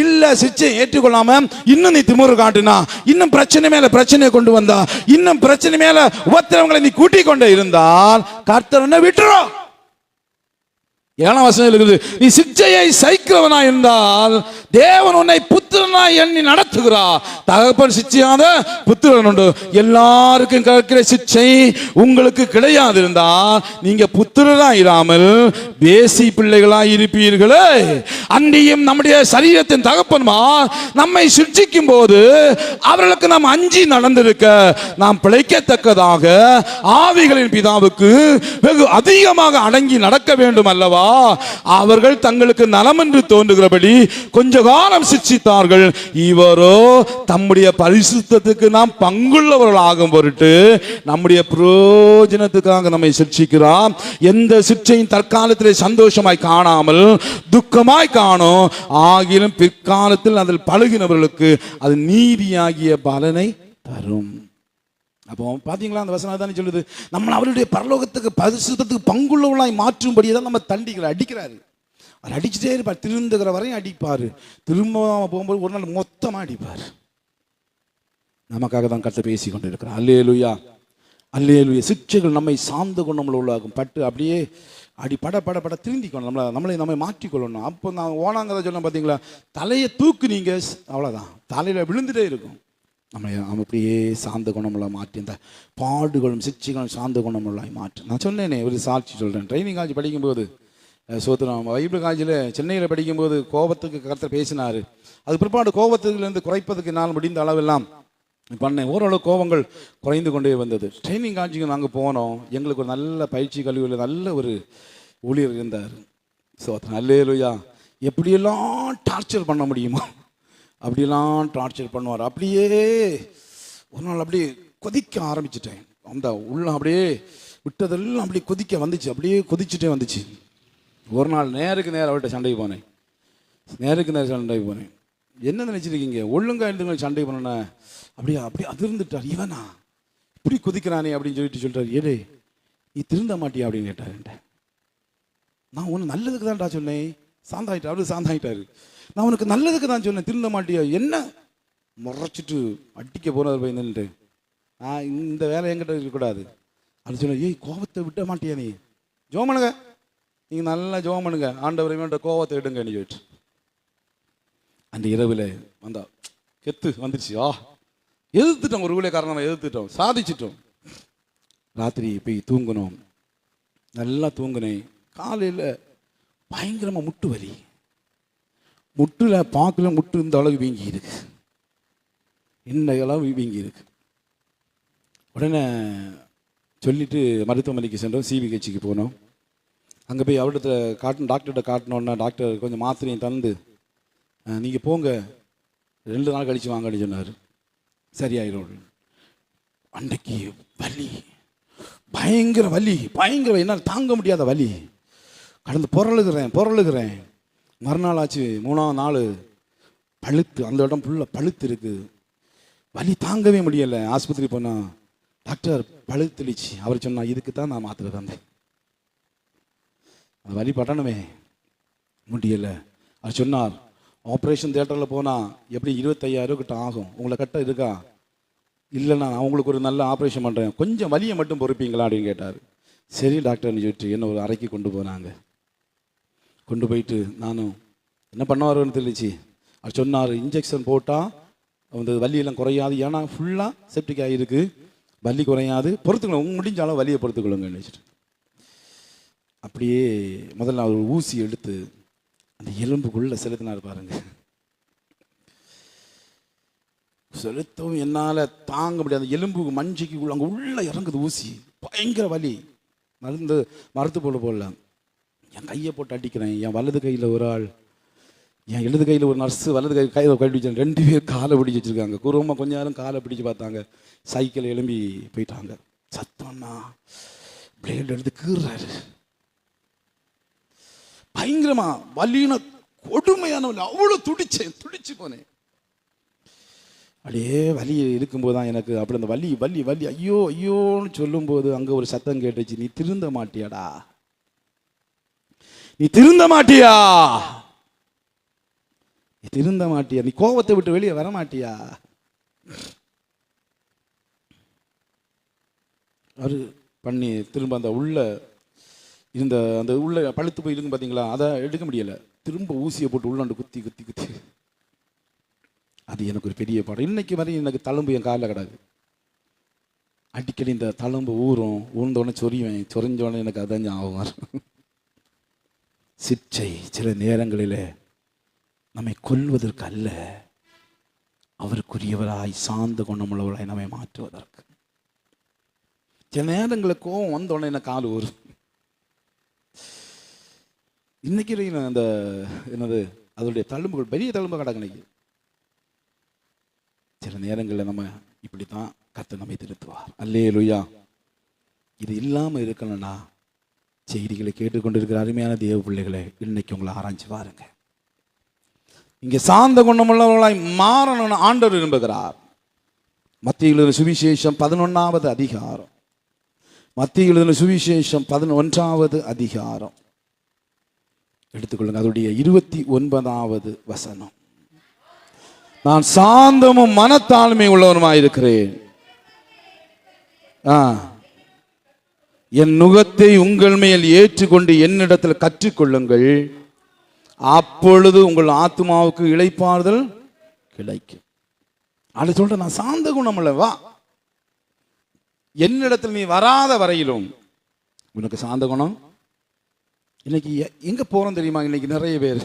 இல்ல, சிட்சையை ஏற்றுக்கொள்ளாம இன்னும் நீ திமிரு காட்டுனா, இன்னும் பிரச்சனை மேல பிரச்சனையை கொண்டு வந்தா, இன்னும் பிரச்சனை மேல உபத்திரவங்களை நீ கூட்டிக் கொண்டே இருந்தால் கர்த்தர் உன்னை விட்டுரும். 7ஆம் வசனம் இருக்குது, நீ சிட்சையை சகிக்கிறவனா இருந்தால் தேவன் உன்னை புத்திரனாய் எண்ணி நடத்துகிறார். தகப்பன் சிட்சையாத புத்திரன் உண்டு. எல்லாருக்கும் கிடைக்கிற சிட்சை உங்களுக்கு கிடையாது இருந்தால் நீங்க புத்திரனாய் இராமல் பேசி பிள்ளைகளாய் இருப்பீர்களே. அன்றியும் நம்முடைய சரீரத்தின் தகப்பன்மார் நம்மை சிட்சிக்கும் போது அவர்களுக்கு நாம் அஞ்சி நடந்திருக்க நாம் பிழைக்கத்தக்கதாக ஆவிகளின் பிதாவுக்கு வெகு அதிகமாக அடங்கி நடக்க வேண்டும் அல்லவா? அவர்கள் தங்களுக்கு நலம் என்று தோன்றுகிறபடி கொஞ்ச காலம் சிட்சித்தார்கள். இவரோ தம்முடைய பரிசுத்தத்துக்கு நாம் பங்குள்ளவர்களாகும் பொருட்டு நம்முடைய பிரயோஜனத்துக்காக நம்மை சிட்சிக்கிறார். எந்த சிட்சையும் தற்காலத்திலே சந்தோஷமாய் காணாமல் துக்கமாய் காணும். ஆகிலும் பிற்காலத்தில் அதில் பழகினவர்களுக்கு அது நீதியாகிய பலனை தரும். அப்போ பார்த்தீங்களா, அந்த வசனம் தானே சொல்லுது, நம்ம அவருடைய பரலோகத்துக்கு பரிசுத்தத்துக்கு பங்குள்ளவர்களாய் மாற்றும்படியே தான் நம்ம தண்டிக்கிறார், அடிக்கிறாரு. அவர் அடிச்சுட்டே இருப்பார், திருந்துகிற வரையும் அடிப்பார். திரும்ப போகும்போது ஒரு நாள் மொத்தமாக அடிப்பார். நமக்காக தான் கர்த்தர் பேசி கொண்டு இருக்கிறார். அல்லேலூயா, அல்லேலூயா. சிட்சைகள் நம்மை சார்ந்து கொண்டு நம்மளை உள்ளாகும். பட்டு அப்படியே அடி பட பட பட திருந்திக்கணும், நம்மளை மாற்றிக்கொள்ளணும். அப்போ நான் ஓனாங்கதை சொன்ன பார்த்தீங்களா, தலையை தூக்குனீங்க அவ்வளோதான், தலையில் விழுந்துட்டே இருக்கும். நம்மளை அப்படியே சார்ந்த குணமுள்ள மாற்றி இந்த பாடுகளும் சிட்சைகளும் சார்ந்த குணமுள்ளாய் மாற்று. நான் சொன்னேனே, ஒரு சாட்சி சொல்கிறேன். ட்ரைனிங் காலேஜ் படிக்கும்போது சோத்திரம். பைபிள் காலேஜில் சென்னையில் படிக்கும்போது கோபத்துக்கு கர்த்தர் பேசினார். அது பிற்பாடு கோபத்துலேருந்து குறைப்பதுக்கு என்னால் முடிந்த அளவெல்லாம் பண்ணேன். ஓரளவு கோபங்கள் குறைந்து கொண்டே வந்தது. ட்ரைனிங் காலேஜுக்கு நாங்கள் போனோம். எங்களுக்கு ஒரு நல்ல பயிற்சி கல்வியில் நல்ல ஒரு ஊழியர் இருந்தார். சோத்திரம். அல்லேலூயா. எப்படியெல்லாம் டார்ச்சர் பண்ண முடியுமோ அப்படியெல்லாம் டார்ச்சர் பண்ணுவார். அப்படியே ஒரு நாள் அப்படியே கொதிக்க ஆரம்பிச்சிட்டேன். அந்த உள்ள அப்படியே விட்டதெல்லாம் அப்படியே கொதிக்க வந்துச்சு. அப்படியே கொதிச்சுட்டே வந்துச்சு. ஒரு நாள் நேருக்கு நேரம் அவர்கிட்ட சண்டைக்கு போனேன். நேருக்கு நேரம் சண்டைக்கு போனேன். என்ன நினச்சிருக்கீங்க, ஒழுங்கா எழுதுங்க சண்டை பண்ணேன். அப்படியே அப்படியே அதிர்ந்துட்டார். இவனா இப்படி கொதிக்கிறானே அப்படின்னு சொல்லிட்டார். ஏடே நீ திருந்த மாட்டியா அப்படின்னு கேட்டார். நான் ஒன்று நல்லதுக்கு தான்டா சொன்னேன். சாந்தாயிட்டா. அவரு சாந்தாயிட்டாரு. நான் உனக்கு நல்லதுக்கு தான் சொன்னேன், திருந்த மாட்டியா. என்ன முறைச்சிட்டு அடிக்க போனது போய் நின்றுட்டு, இந்த வேலை என்கிட்ட இருக்கக்கூடாது அப்படின்னு சொன்ன. ஏய் கோபத்தை விட்ட மாட்டியா நீ, ஜோம் பண்ணுங்க, நீங்கள் நல்லா ஜோம் பண்ணுங்க, ஆண்டவரையோட கோபத்தை விடுங்க நீ சொல்லிட்டு. அந்த இரவில் வந்தா கெத்து வந்துருச்சு. எதிர்த்துட்டோம், ஒரு ஊழியக்காரனை எதிர்த்துட்டோம், சாதிச்சிட்டோம். ராத்திரி போய் தூங்கணும், நல்லா தூங்கினேன். காலையில் பயங்கரமாக முட்டு வலி. முட்டில் பார்க்கல, முட்டு இந்த அளவு வீங்கி இருக்கு, இந்த அளவு வீங்கி இருக்கு. உடனே சொல்லிட்டு மருத்துவமனைக்கு சென்றோம். சிபிஹெச்சுக்கு போனோம். அங்கே போய் அவர்கிட்ட டாக்டர்கிட்ட காட்டினோன்னா டாக்டர் கொஞ்சம் மாத்திரையும் தந்து, நீங்கள் போங்க 2 நாள் கழித்து வாங்கன்னு சொன்னார், சரியாயிரும். அன்றைக்கு வலி, பயங்கர வலி, பயங்கர என்னால் தாங்க முடியாத வலி. கடந்து பொருளுகிறேன். மறுநாள் ஆச்சு, 3ஆவது நாள் பழுத்து, அந்த இடம் ஃபுல்லாக பழுத்து இருக்குது. வலி தாங்கவே முடியலை. ஆஸ்பத்திரி போனால் டாக்டர் பழுத்துலிச்சு. அவர் சொன்னால் இதுக்கு தான் நான் மாத்திரை தந்தேன், அந்த வலி பட்டணுமே முடியலை. அவர் சொன்னார், ஆப்ரேஷன் தியேட்டரில் போனால் எப்படி 25,000 கிட்ட ஆகும், உங்களை கட்ட இருக்கா? இல்லைண்ணா நான் உங்களுக்கு ஒரு நல்ல ஆப்ரேஷன் பண்ணுறேன், கொஞ்சம் வலியை மட்டும் பொறுப்பீங்களா அப்படின்னு கேட்டார். சரி டாக்டர்னு சொல்லிட்டு என்ன ஒரு அறைக்கு கொண்டு போனாங்க. கொண்டு போயிட்டு நானும் என்ன பண்ணுவாருன்னு தெரிஞ்சிச்சு. அவர் சொன்னார், இன்ஜெக்ஷன் போட்டால் அந்த வலியெல்லாம் குறையாது, ஏன்னா ஃபுல்லாக செப்டிக் ஆகிருக்கு, வலி குறையாது, பொறுத்துக்கணும், முடிஞ்சாலும் வலியை பொறுத்துக்கொள்ளுங்கன்னு வச்சுட்டு. அப்படியே முதல்ல அவர் ஊசி எடுத்து அந்த எலும்புக்குள்ளே செலுத்தினார் பாருங்க. செலுத்தவும் என்னால் தாங்க முடியாது. எலும்பு மஞ்சிக்கு அங்கே உள்ளே இறங்குது ஊசி, பயங்கர வலி. மருந்து போடலாம். என் கையை போட்டு அடிக்கிறேன். என் வலது கையில் ஒரு ஆள், என் இடது கையில் ஒரு நர்ஸு, வலது கையில் பிடிச்சேன். 2 பேர் காலை பிடிச்சி வச்சுருக்காங்க. குருவமாக கொஞ்ச நேரம் காலை பிடிச்சி பார்த்தாங்க. சைக்கிள் எழும்பி போயிட்டாங்க. சத்தம்னா பிளேட் எடுத்து கீறாரு. பயங்கரமா வலின கொடுமையான வலி. அவ்வளோ துடிச்சு போனேன். அப்படியே வலி இருக்கும்போது தான் எனக்கு அப்படி அந்த வலி வலி வலி ஐயோ ஐயோன்னு சொல்லும்போது அங்கே ஒரு சத்தம் கேட்டுச்சு, நீ திருந்த மாட்டியாடா, நீ திருந்த மாட்டியா, நீ திருந்த மாட்டியா, நீ கோபத்தை விட்டு வெளியே வர மாட்டியா. அவரு பண்ணி திரும்ப அந்த உள்ள இருந்த அந்த உள்ள பழுத்து போய் இருக்கு பார்த்தீங்களா, அதை எடுக்க முடியலை. திரும்ப ஊசியை போட்டு உள்ளாண்டு குத்தி குத்தி குத்தி, அது எனக்கு ஒரு பெரிய பாடம். இன்னைக்கு வரையும் எனக்கு தழும்பு என் காலில் கிடாது. அடிக்கடி இந்த தழும்பு ஊர்ந்தோடனே சொரிஞ்சோடனே எனக்கு அதான் ஞாபகம் வரும். சிற்றை சில நேரங்களில் நம்மை கொல்வதற்கு அல்ல, அவருக்குரியவராய் சார்ந்த குணமுள்ளவராய் நம்மை மாற்றுவதற்கு. சில நேரங்களில் கோவம் வந்தோடனே என்ன கால் ஊறும். இன்னைக்கு அந்த என்னது அதோடைய தழும்புகள் பெரிய தழும்பு கிடக்கு. சில நேரங்களில் நம்ம இப்படி தான் கர்த்தர் நம்மை திருத்துவார். அல்லேலூயா. இது இல்லாமல் இருக்கணும்னா செய்திகளை கேட்டுக்கொண்டிருக்கிற அருமையான தேவ பிள்ளைகளை இன்னைக்கு உங்களை ஆராய்ச்சி பாருங்க. இங்கே சார்ந்த குணமுள்ளவர்களாய் மாறணும்னு ஆண்டவர் விரும்புகிறார். மத்திய எழுதின சுவிசேஷம் 11வது அதிகாரம், மத்திய எழுதின சுவிசேஷம் 11வது அதிகாரம் எடுத்துக்கொள்ளுங்க. அதோடைய 29வது வசனம். நான் சாந்தமும் மனத்தாழ்மை உள்ளவனுமாயிருக்கிறேன், என் நுகத்தை உங்கள் மேல் ஏற்றுக்கொண்டு என்னிடத்தில் கற்றுக்கொள்ளுங்கள், அப்பொழுது உங்கள் ஆத்மாவுக்கு இளைப்பாறுதல் கிடைக்கும். அது சொல்ற, நான் சாந்த குணம் அல்லவா, என்னிடத்தில் நீ வராத வரையிலும் உனக்கு சாந்த குணம் இன்னைக்கு எங்க போறோம் தெரியுமா? இன்னைக்கு நிறைய பேர்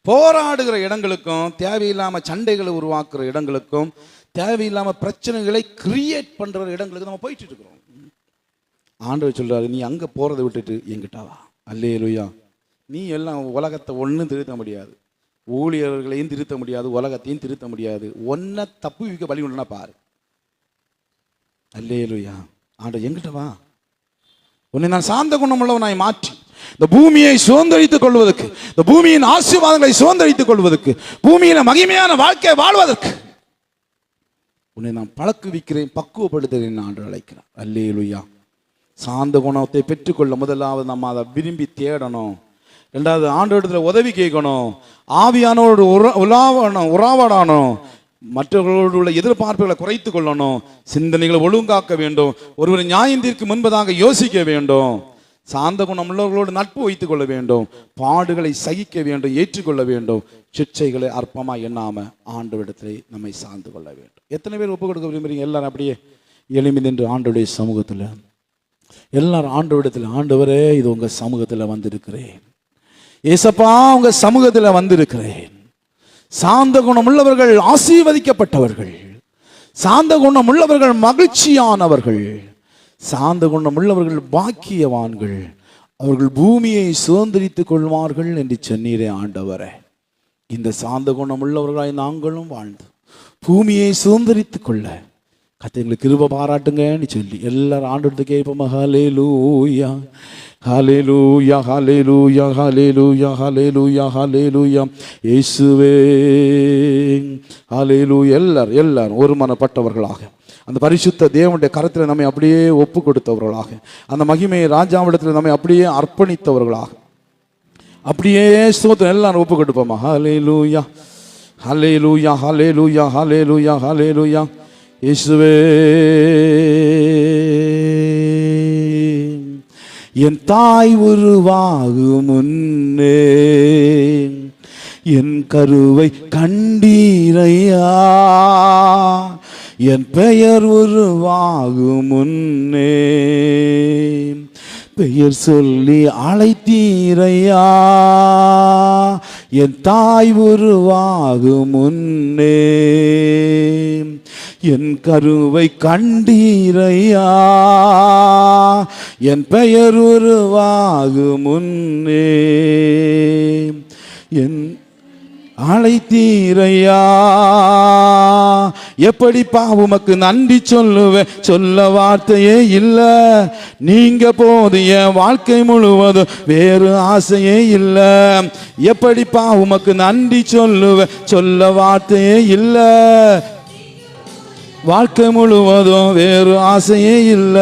போராடுகிற இடங்களுக்கும், தேவையில்லாம சண்டைகளை உருவாக்குற இடங்களுக்கும், தேவையில்லாம பிரச்சனைகளை கிரியேட் பண்ற இடங்களுக்கு நம்ம போயிட்டு இருக்கிறோம். ஆண்டவர் சொல்றாரு, நீ அங்க போறதை விட்டுட்டு என்கிட்ட வா. அல்லேலூயா. நீ எல்லாம் உலகத்தை ஒன்றும் திருத்த முடியாது, ஊழியர்களையும் திருத்த முடியாது, உலகத்தையும் திருத்த முடியாது. ஒன்றை தப்பு வைக்க வழி உண்டுனா பாரு. அல்லேலூயா. ஆண்டவர் என்கிட்ட வா, உன்னை நான் சாந்த குணமுள்ளவனாய் மாற்றி இந்த பூமியை சுதந்திரித்துக் கொள்வதற்கு, இந்த பூமியின் ஆசீர்வாதங்களை சுதந்திரித்துக் கொள்வதற்கு, பூமியில மகிமையான வாழ்க்கை வாழ்வதற்கு உன்னை நான் பழக்குவிக்கிறேன், பக்குவப்படுத்துகிறேன் ஆண்டவர் அழைக்கிறார். அல்லேலூயா. சாந்த குணத்தை பெற்றுக்கொள்ள முதலாவது நம்ம அதை விரும்பி தேடணும். ரெண்டாவது ஆண்டவரிடத்தில் உதவி கேட்கணும். ஆவியானோடு உறவாடணும். மற்றவர்களோடு உள்ள எதிர்பார்ப்புகளை குறைத்து கொள்ளணும். சிந்தனைகளை ஒழுங்காக்க வேண்டும். ஒருவர் நியாயத்திற்கு முன்பதாக யோசிக்க வேண்டும். சாந்த குணம் உள்ளவர்களோடு நட்பு வைத்துக் கொள்ள வேண்டும். பாடுகளை சகிக்க வேண்டும், ஏற்றுக்கொள்ள வேண்டும். சிக்ஷைகளை அற்பமாக எண்ணாம ஆண்டவரிடத்திலே நம்மை சார்ந்து கொள்ள வேண்டும். எத்தனை பேர் ஒப்புக் கொடுக்க விரும்புறீங்க? எல்லாரும் அப்படியே எளிமை நின்று ஆண்டவருடைய சமூகத்தில், எல்லாரும் ஆண்டவரிடத்தில், ஆண்டவரே இது உங்க சமூகத்தில் வந்திருக்கிறேன், ஏசப்பா உங்க சமூகத்தில் வந்திருக்கிறேன். சாந்த குணம் உள்ளவர்கள் ஆசீர்வதிக்கப்பட்டவர்கள், சாந்த குணம் உள்ளவர்கள் மகிழ்ச்சியானவர்கள், சாந்த குணம் உள்ளவர்கள் பாக்கியவான்கள், அவர்கள் பூமியை சுதந்திரித்துக் கொள்வார்கள் என்று சொன்னீரே ஆண்டவரே. இந்த சாந்த குணம் உள்ளவர்களாய் நாங்களும் வாழ்ந்து பூமியை சுதந்திரித்துக் கொள்ள கர்த்தருக்கு கிருபை பாராட்டுங்கன்னு சொல்லி எல்லாரும் ஆண்டவர்கிட்ட கேட்போம். ஹல்லேலூயா, ஹல்லேலூயா, ஹல்லேலூயா, ஹல்லேலூயா, ஹல்லேலூயா, ஹல்லேலூயா. இயேசுவே ஹல்லேலூயா. எல்லாரும் ஒருமனப்பட்டவர்களாக அந்த பரிசுத்த தேவனுடைய கரத்தில் நம்மை அப்படியே ஒப்பு கொடுத்தவர்களாக, அந்த மகிமையை ராஜாவிடத்தில் நம்மை அப்படியே அர்ப்பணித்தவர்களாக, அப்படியே ஸ்தோத்திரம் எல்லாரும் ஒப்பு கொடுப்போமா. ஹல்லேலூயா, ஹல்லேலூயா, ஹல்லேலூயா, ஹல்லேலூயா, ஹல்லேலூயா. இயேசுவே என் தாய் உருவாகும் முன்னே என் கருவை கண்டீரையா, என் பெயர் உருவாகும் முன்னே பெயர் சொல்லி அழைத்தீரையா, என் தாய் உருவாகும் முன்னே என் கருவை கண்டீரையா, என் பெயர் உருவாகும் முன்னே என் அழைத்தீரையா. எப்படிப்பா உமக்கு நன்றி சொல்லுவேன், சொல்ல வார்த்தையே இல்ல. நீங்க போதிய வாழ்க்கை முழுவதும் வேறு ஆசையே இல்ல. எப்படிப்பா உமக்கு நன்றி சொல்லுவேன், சொல்ல வார்த்தையே இல்ல. வாழ்க்கை முழுவதும் வேறு ஆசையே இல்ல.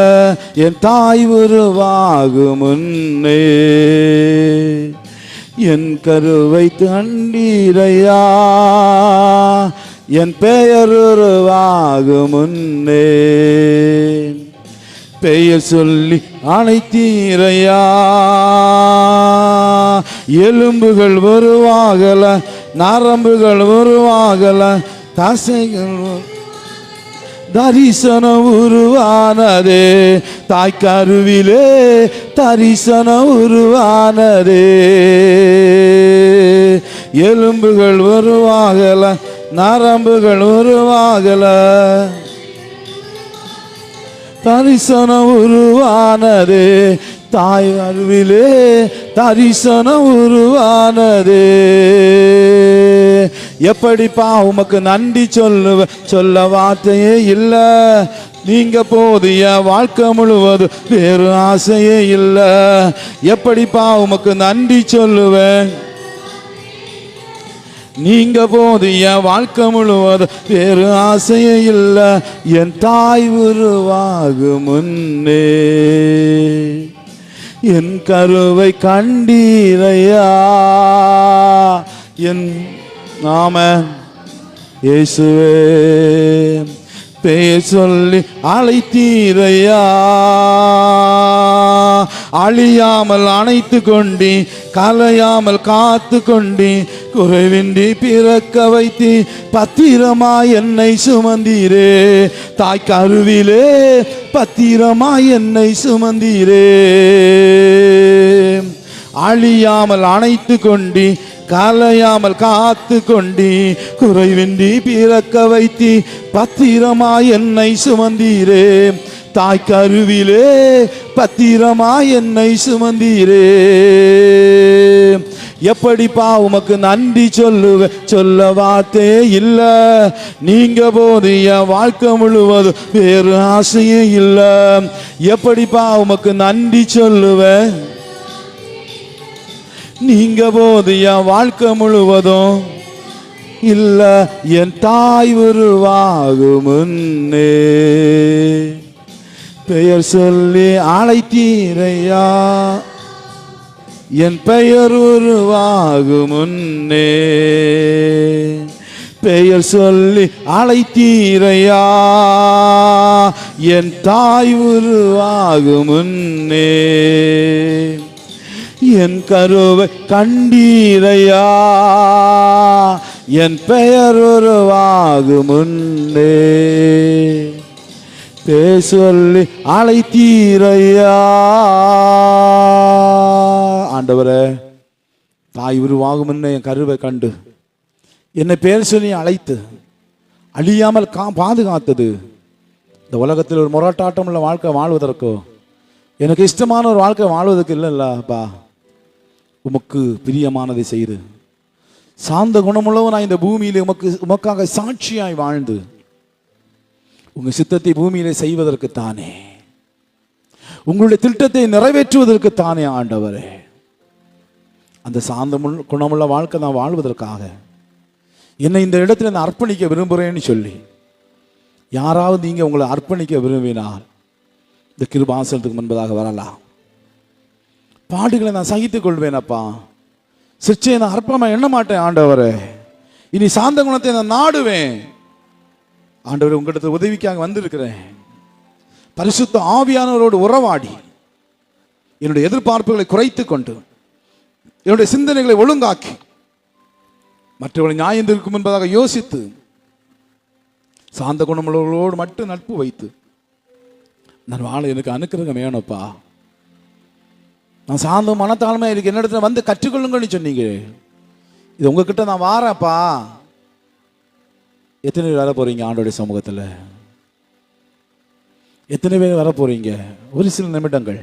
என் தாய் உருவாகும் முன்னே என் கருவை கண்டீரையா, என் பெயர் உருவாகும் முன்னே பெயர் சொல்லி அழைத்தீரையா. எலும்புகள் உருவாகல, நரம்புகள் உருவாகல, தசைகள் தரிசனம் உருவானதே, தாய்க்கருவிலே தரிசனம் உருவானதே. எலும்புகள் உருவாகல, நரம்புகள் உருவாகல, தரிசனம் உருவானதே. தாய் அருவிலே தரிசனம் உருவானதே. எப்படிப்பா உமக்கு நன்றி சொல்லுவ, சொல்ல வார்த்தையே இல்ல. நீங்க போதிய வாழ்க்கை முழுவதும் வேறு ஆசையே இல்ல. எப்படிப்பா உமக்கு நன்றி சொல்லுவேன், நீங்க போதிய வாழ்க்கை முழுவதும் வேறு ஆசையே இல்ல. என் தாய் உருவாகும் முன்னே என் கருவை கண்டீரையா. என் நாம இயேசுவே பெயர் சொல்லி அழைத்தீரையா. அழியாமல் அணைத்து கொண்டி, கலையாமல் காத்து கொண்டி, குறைவின்றி பிறக்க வைத்தி, பத்திரமாய் என்னை சுமந்தீரே. தாய் கருவிலே பத்திரமாய் என்னை சுமந்தீரே. அழியாமல் அணைத்து கொண்டி, கலையாமல் காத்து கொண்டி, குறைவின்றி பிறக்க வைத்தி, பத்திரமாய் என்னை சுமந்தீரே. தாய் கருவிலே பத்திரமாய் என்னை சுமந்தீரே. எப்படிப்பா உமக்கு நன்றி சொல்லுவ, சொல்ல வார்த்தே இல்ல. நீங்க போது என் வாழ்க்கை முழுவதும் வேறு ஆசையே இல்ல. எப்படிப்பா உமக்கு நன்றி சொல்லுவேன், நீங்க போது என் வாழ்க்கை முழுவதும் இல்ல. என் தாய் உருவாகும் முன்னே பெயர் சொல்லி அழைத்தீரையா. என் பெயர் உருவாகும் முன்னே பெயர் சொல்லி அழைத்தீரையா. என் தாய் உருவாகும் முன்னே என் கருவை கண்டீரையா. என் பெயர் உருவாகும் முன்னே பேசொல்லி அழைத்தீரையா. ஆண்டவரே, தாய் உருவாகும் முன்னே என் கருவை கண்டு என்னை பேர் சொல்லி அழைத்து அழியாமல் பாதுகாத்தது. இந்த உலகத்தில் ஒரு முரட்டாட்டம் உள்ள வாழ்க்கை வாழ்வதற்கோ, எனக்கு இஷ்டமான ஒரு வாழ்க்கை வாழ்வதற்கு இல்லைல்லப்பா. உமக்கு பிரியமானதை செய்து சாந்த குணமுள்ளவன் நான் இந்த பூமியிலே உமக்காக சாட்சியாய் வாழ்ந்து உங்க சித்தத்தை பூமியிலே செய்வதற்கு தானே, உங்களுடைய திட்டத்தை நிறைவேற்றுவதற்கு தானே ஆண்டவரே. அந்த சாந்த குணமுள்ள வாழ்க்கை நான் வாழ்வதற்காக என்னை இந்த இடத்துல நான் அர்ப்பணிக்க விரும்புகிறேன்னு சொல்லி யாராவது நீங்க உங்களை அர்ப்பணிக்க விரும்பினால் இந்த கிருபாசனத்துக்கு முன்பதாக வரலாம். பாடுகளை நான் சகித்துக் கொள்வேன் அப்பா. சிற்சையை நான் அர்ப்பணமா எண்ண மாட்டேன் ஆண்டவரே. இனி சாந்த குணத்தை நான் நாடுவேன் ஆண்டவரே. உங்களிடத்தில் உதவிக்காக வந்திருக்கிறேன். பரிசுத்த ஆவியானவரோடு உறவாடி என்னுடைய எதிர்பார்ப்புகளை குறைத்து கொண்டு என்னுடைய சிந்தனைகளை ஒழுங்காக்கி மற்றவர்களை நியாயத்திற்கு முன்பதாக யோசித்து சாந்த குணமுள்ளவர்களோடு மட்டும் நட்பு வைத்து நான் வாழ எனக்கு அனுக்கிரகம் வேணும்ப்பா. நான் சாந்த மனத்தாழ்மையா இருக்கு என்னிடத்துல வந்து கற்றுக்கொள்ளுங்கன்னு சொன்னீங்க. இது உங்ககிட்ட நான் வாரேன்ப்பா. எத்தனை பேர் வர போறீங்க ஆண்டோடைய சமூகத்தில்? எத்தனை பேர் வர போறீங்க? ஒரு சில நிமிடங்கள்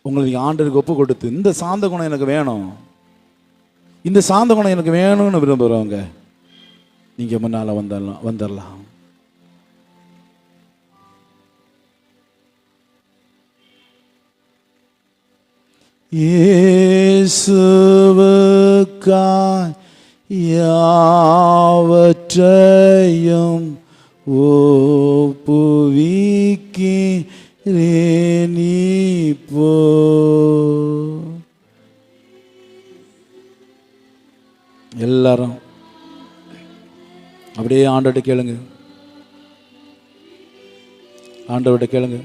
உங்களுக்கு ஆண்டருக்கு ஒப்பு கொடுத்து இந்த சாந்த குணம் எனக்கு வேணும், இந்த சாந்த குணம் எனக்கு வேணும்னு விரும்புகிறவங்க நீங்க முன்னால வந்துடலாம். இயேசுவுக்காய் யாவற்றையும் ஒப்புவிக்கிறேன் இப்போ. எல்லாரும் அப்படியே ஆண்டவர்கிட்ட கேளுங்க, ஆண்டவர்கிட்ட கேளுங்க.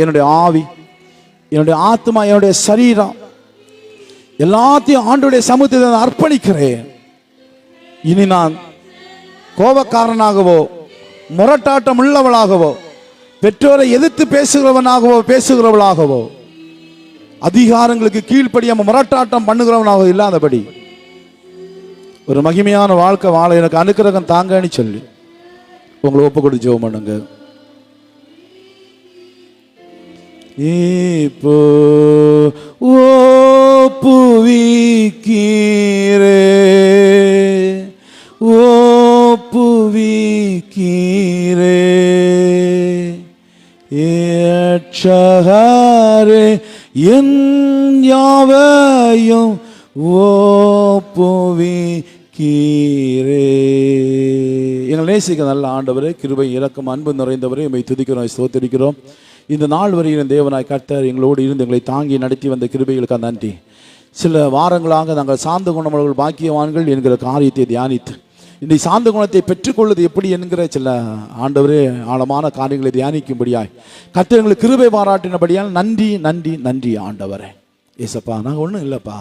என்னுடைய ஆவி, என்னுடைய ஆத்மா, என்னுடைய சரீரம் எல்லாத்தையும் ஆண்டவருடைய சமூகத்தில் அர்ப்பணிக்கிறேன். இனி நான் கோபக்காரனாகவோ முரட்டாட்டம் உள்ளவளாகவோ பெற்றோரை எதிர்த்து பேசுகிறவளாகவோ அதிகாரங்களுக்கு கீழ்ப்படியாம முரட்டாட்டம் பண்ணுகிறவனாக இல்லாதபடி ஒரு மகிமையான வாழ்க்கை வாழ எனக்கு அனுக்கிரகம் தாங்கன்னு சொல்லி உங்களை ஒப்பு கொடுத்து ஜெபம் பண்ணுங்க. இப்போ ஓப்புவிக்கிறே ஏற்றகாரே என் யாவையும் ஓப்புவிக்கிறே. எங்களை நேசிக்க நல்ல ஆண்டவரே, கிருபை இரக்கம் அன்பு நிறைந்தவரே, எம்மை துதிக்கிறோம், ஸ்தோத்திரிக்கிறோம். இந்த நாள் வரையில் தேவனாய் கர்த்தர் எங்களோடு இருந்து எங்களை தாங்கி நடத்தி வந்த கிருபைகளுக்கு நன்றி. சில வாரங்களாக நாங்கள் சாந்த குணமுள்ளவர்கள் பாக்கியவான்கள் என்கிற காரியத்தை தியானித்து இன்றைக்கு சாந்த குணத்தை பெற்றுக்கொள்வது எப்படி என்கிற சில ஆண்டவரே ஆழமான காரியங்களை தியானிக்கும்படியாய் கர்த்தர் எங்களுக்கு கிருபை பாராட்டினபடியால் நன்றி நன்றி நன்றி ஆண்டவரே. ஏசப்பா, நாங்கள் ஒன்றும் இல்லைப்பா,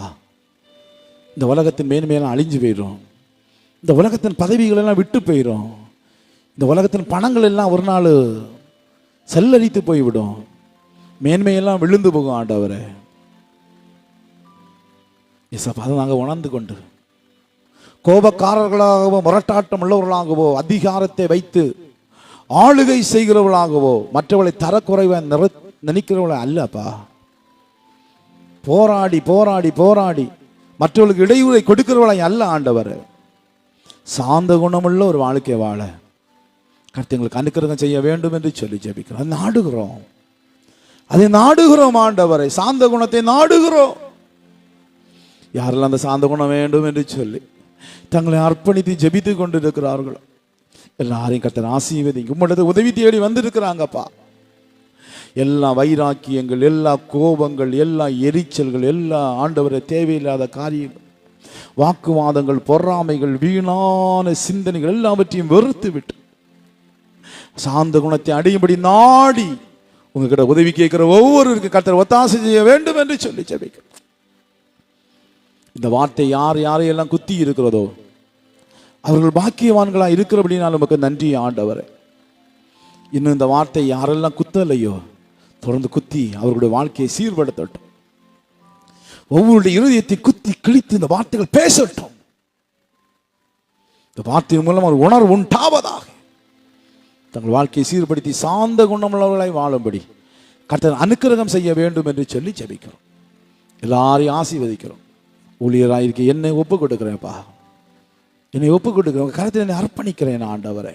இந்த உலகத்தின் மேன்மையெல்லாம் அழிஞ்சு போயிடும், இந்த உலகத்தின் பதவிகளெல்லாம் விட்டு போயிடும், இந்த உலகத்தின் பணங்கள் எல்லாம் ஒரு நாள் செல்லரித்து போய்விடும், மேன்மையெல்லாம் விழுந்து போகும் ஆண்டவரே. ஏசப்பா, அதை நாங்கள் உணர்ந்து கொண்டு கோபக்காரர்களாகவோ முரட்டாட்டம் உள்ளவர்களாகவோ அதிகாரத்தை வைத்து ஆளுகை செய்கிறவர்களாகவோ மற்றவர்களை தரக்குறைவ நினைக்கிறவர்கள அல்லப்பா. போராடி போராடி போராடி மற்றவர்களுக்கு இடையூறை கொடுக்கிறவளை அல்ல ஆண்டவர். சாந்த குணமுள்ள ஒரு வாழ்க்கை வாழ கர்த்தர் எங்களுக்கு அனுக்கிரகம் செய்ய வேண்டும் என்று சொல்லி ஜெபிக்கிறோம். அதை நாடுகிறோம் ஆண்டவரை. சாந்த குணத்தை நாடுகிறோம். யாரெல்லாம் அந்த சாந்த குணம் வேண்டும் என்று சொல்லி தங்களை அர்ப்பணித்து ஜெபித்து கொண்டு இருக்கிறார்களோ எல்லாரையும் கர்த்தர் ஆசீர்வதிங்க. உம்மிடத்தில் உதவி தேடி வந்திருக்கிறாங்கப்பா. எல்லா வைராக்கியங்கள், எல்லா கோபங்கள், எல்லா எரிச்சல்கள், எல்லா ஆண்டவரை தேவையில்லாத காரியங்கள், வாக்குவாதங்கள், பொறாமைகள், வீணான சிந்தனைகள் எல்லாவற்றையும் வெறுத்து விட்டு சாந்த குணத்தை அடையும்படி நாடி உங்ககிட்ட உதவி கேட்கிற ஒவ்வொருவருக்கு கர்த்தர் ஒத்தாசை செய்ய வேண்டும் என்று சொல்லி ஜெபிக்கிறோம். இந்த வார்த்தை யார் யாரையெல்லாம் குத்தி இருக்கிறதோ அவர்கள் பாக்கியவான்களா இருக்கிறபடினால் நமக்கு நன்றி ஆண்டவரே. இன்னும் இந்த வார்த்தை யாரெல்லாம் குத்தலையோ தொடர்ந்து குத்தி அவர்களுடைய வாழ்க்கையை சீர்படுத்தட்டும். ஒவ்வொருடைய இருதயத்தை குத்தி கிழித்து இந்த வார்த்தைகள் பேசட்டும். இந்த வார்த்தையின் மூலம் ஒரு உணர்வு உண்டாவதாக தங்கள் வாழ்க்கையை சீர்படுத்தி சாந்த குணமுள்ளவர்களாய் வாழும்படி கர்த்தர் அனுக்கிரகம் செய்ய வேண்டும் என்று சொல்லி ஜெபிக்கிறோம். எல்லாரையும் ஆசீர்வதிக்கிறோம். ஊழியராயிருக்க என்னை ஒப்பு கொடுக்கிறேன்ப்பா, என்னை ஒப்பு கொடுக்கிறேன். உங்கள் கருத்தில் என்னை அர்ப்பணிக்கிறேன் ஆண்டவரே.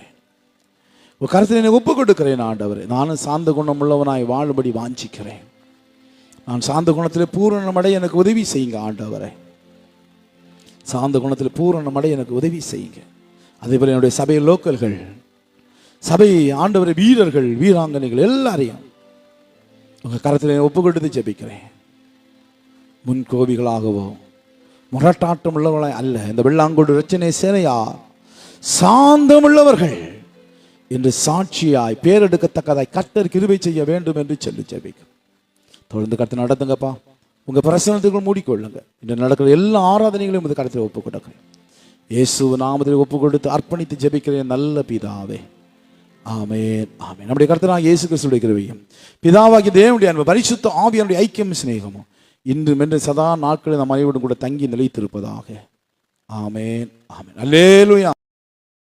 உங்கள் கருத்தில் என்னை ஒப்பு கொடுக்கிறேன் ஆண்டவரே. நானும் சாந்த குணம் உள்ளவனாய் வாழும்படி வாஞ்சிக்கிறேன். நான் சாந்த குணத்தில் பூரணமடைய எனக்கு உதவி செய்யுங்க ஆண்டவரே. சாந்த குணத்தில் பூரணமடைய எனக்கு உதவி செய்யுங்க. அதே போல என்னுடைய சபை லோக்கல்கள், சபை ஆண்டவரை வீரர்கள், வீராங்கனைகள் எல்லாரையும் உங்கள் கருத்தில் ஒப்பு கொடுத்து ஜெபிக்கிறேன். முன்கோபிகளாகவோ முரட்டாட்டம் உள்ளவர்களாய் அல்ல, இந்த வெள்ளாங்கோடு ரச்சனை சேனையா சாந்தமுள்ளவர்கள் என்று சாட்சியாய் பேரெடுக்கத்தக்கதாய் கர்த்தர் கிருபை செய்ய வேண்டும் என்று சொல்லி ஜெபிக்கிறோம். தொடர்ந்து கர்த்தர் நடத்துங்கப்பா. உங்க பிரசனத்துக்குள் மூடிக்கொள்ளுங்க. இன்று நடக்கிற எல்லா ஆராதனைகளையும் இந்த கருத்தில் ஒப்பு கொடுக்கிறேன். இயேசு நாமத்தில் ஒப்பு கொடுத்து அர்ப்பணித்து ஜெபிக்கிறேன் நல்ல பிதாவே. ஆமென், ஆமென். நம்முடைய கர்த்தராகிய இயேசு கிறிஸ்துவின் கிருபையும் பிதாவாகிய தேவனுடைய அன்பும் பரிசுத்த ஆவியானுடைய ஐக்கியம் சிநேகமும் இன்றும் என்று சதா நாட்களில் நம் அனைவரும் கூட தங்கி நிலைத்திருப்பதாக. ஆமென், ஆமென். அல்லேலூயா.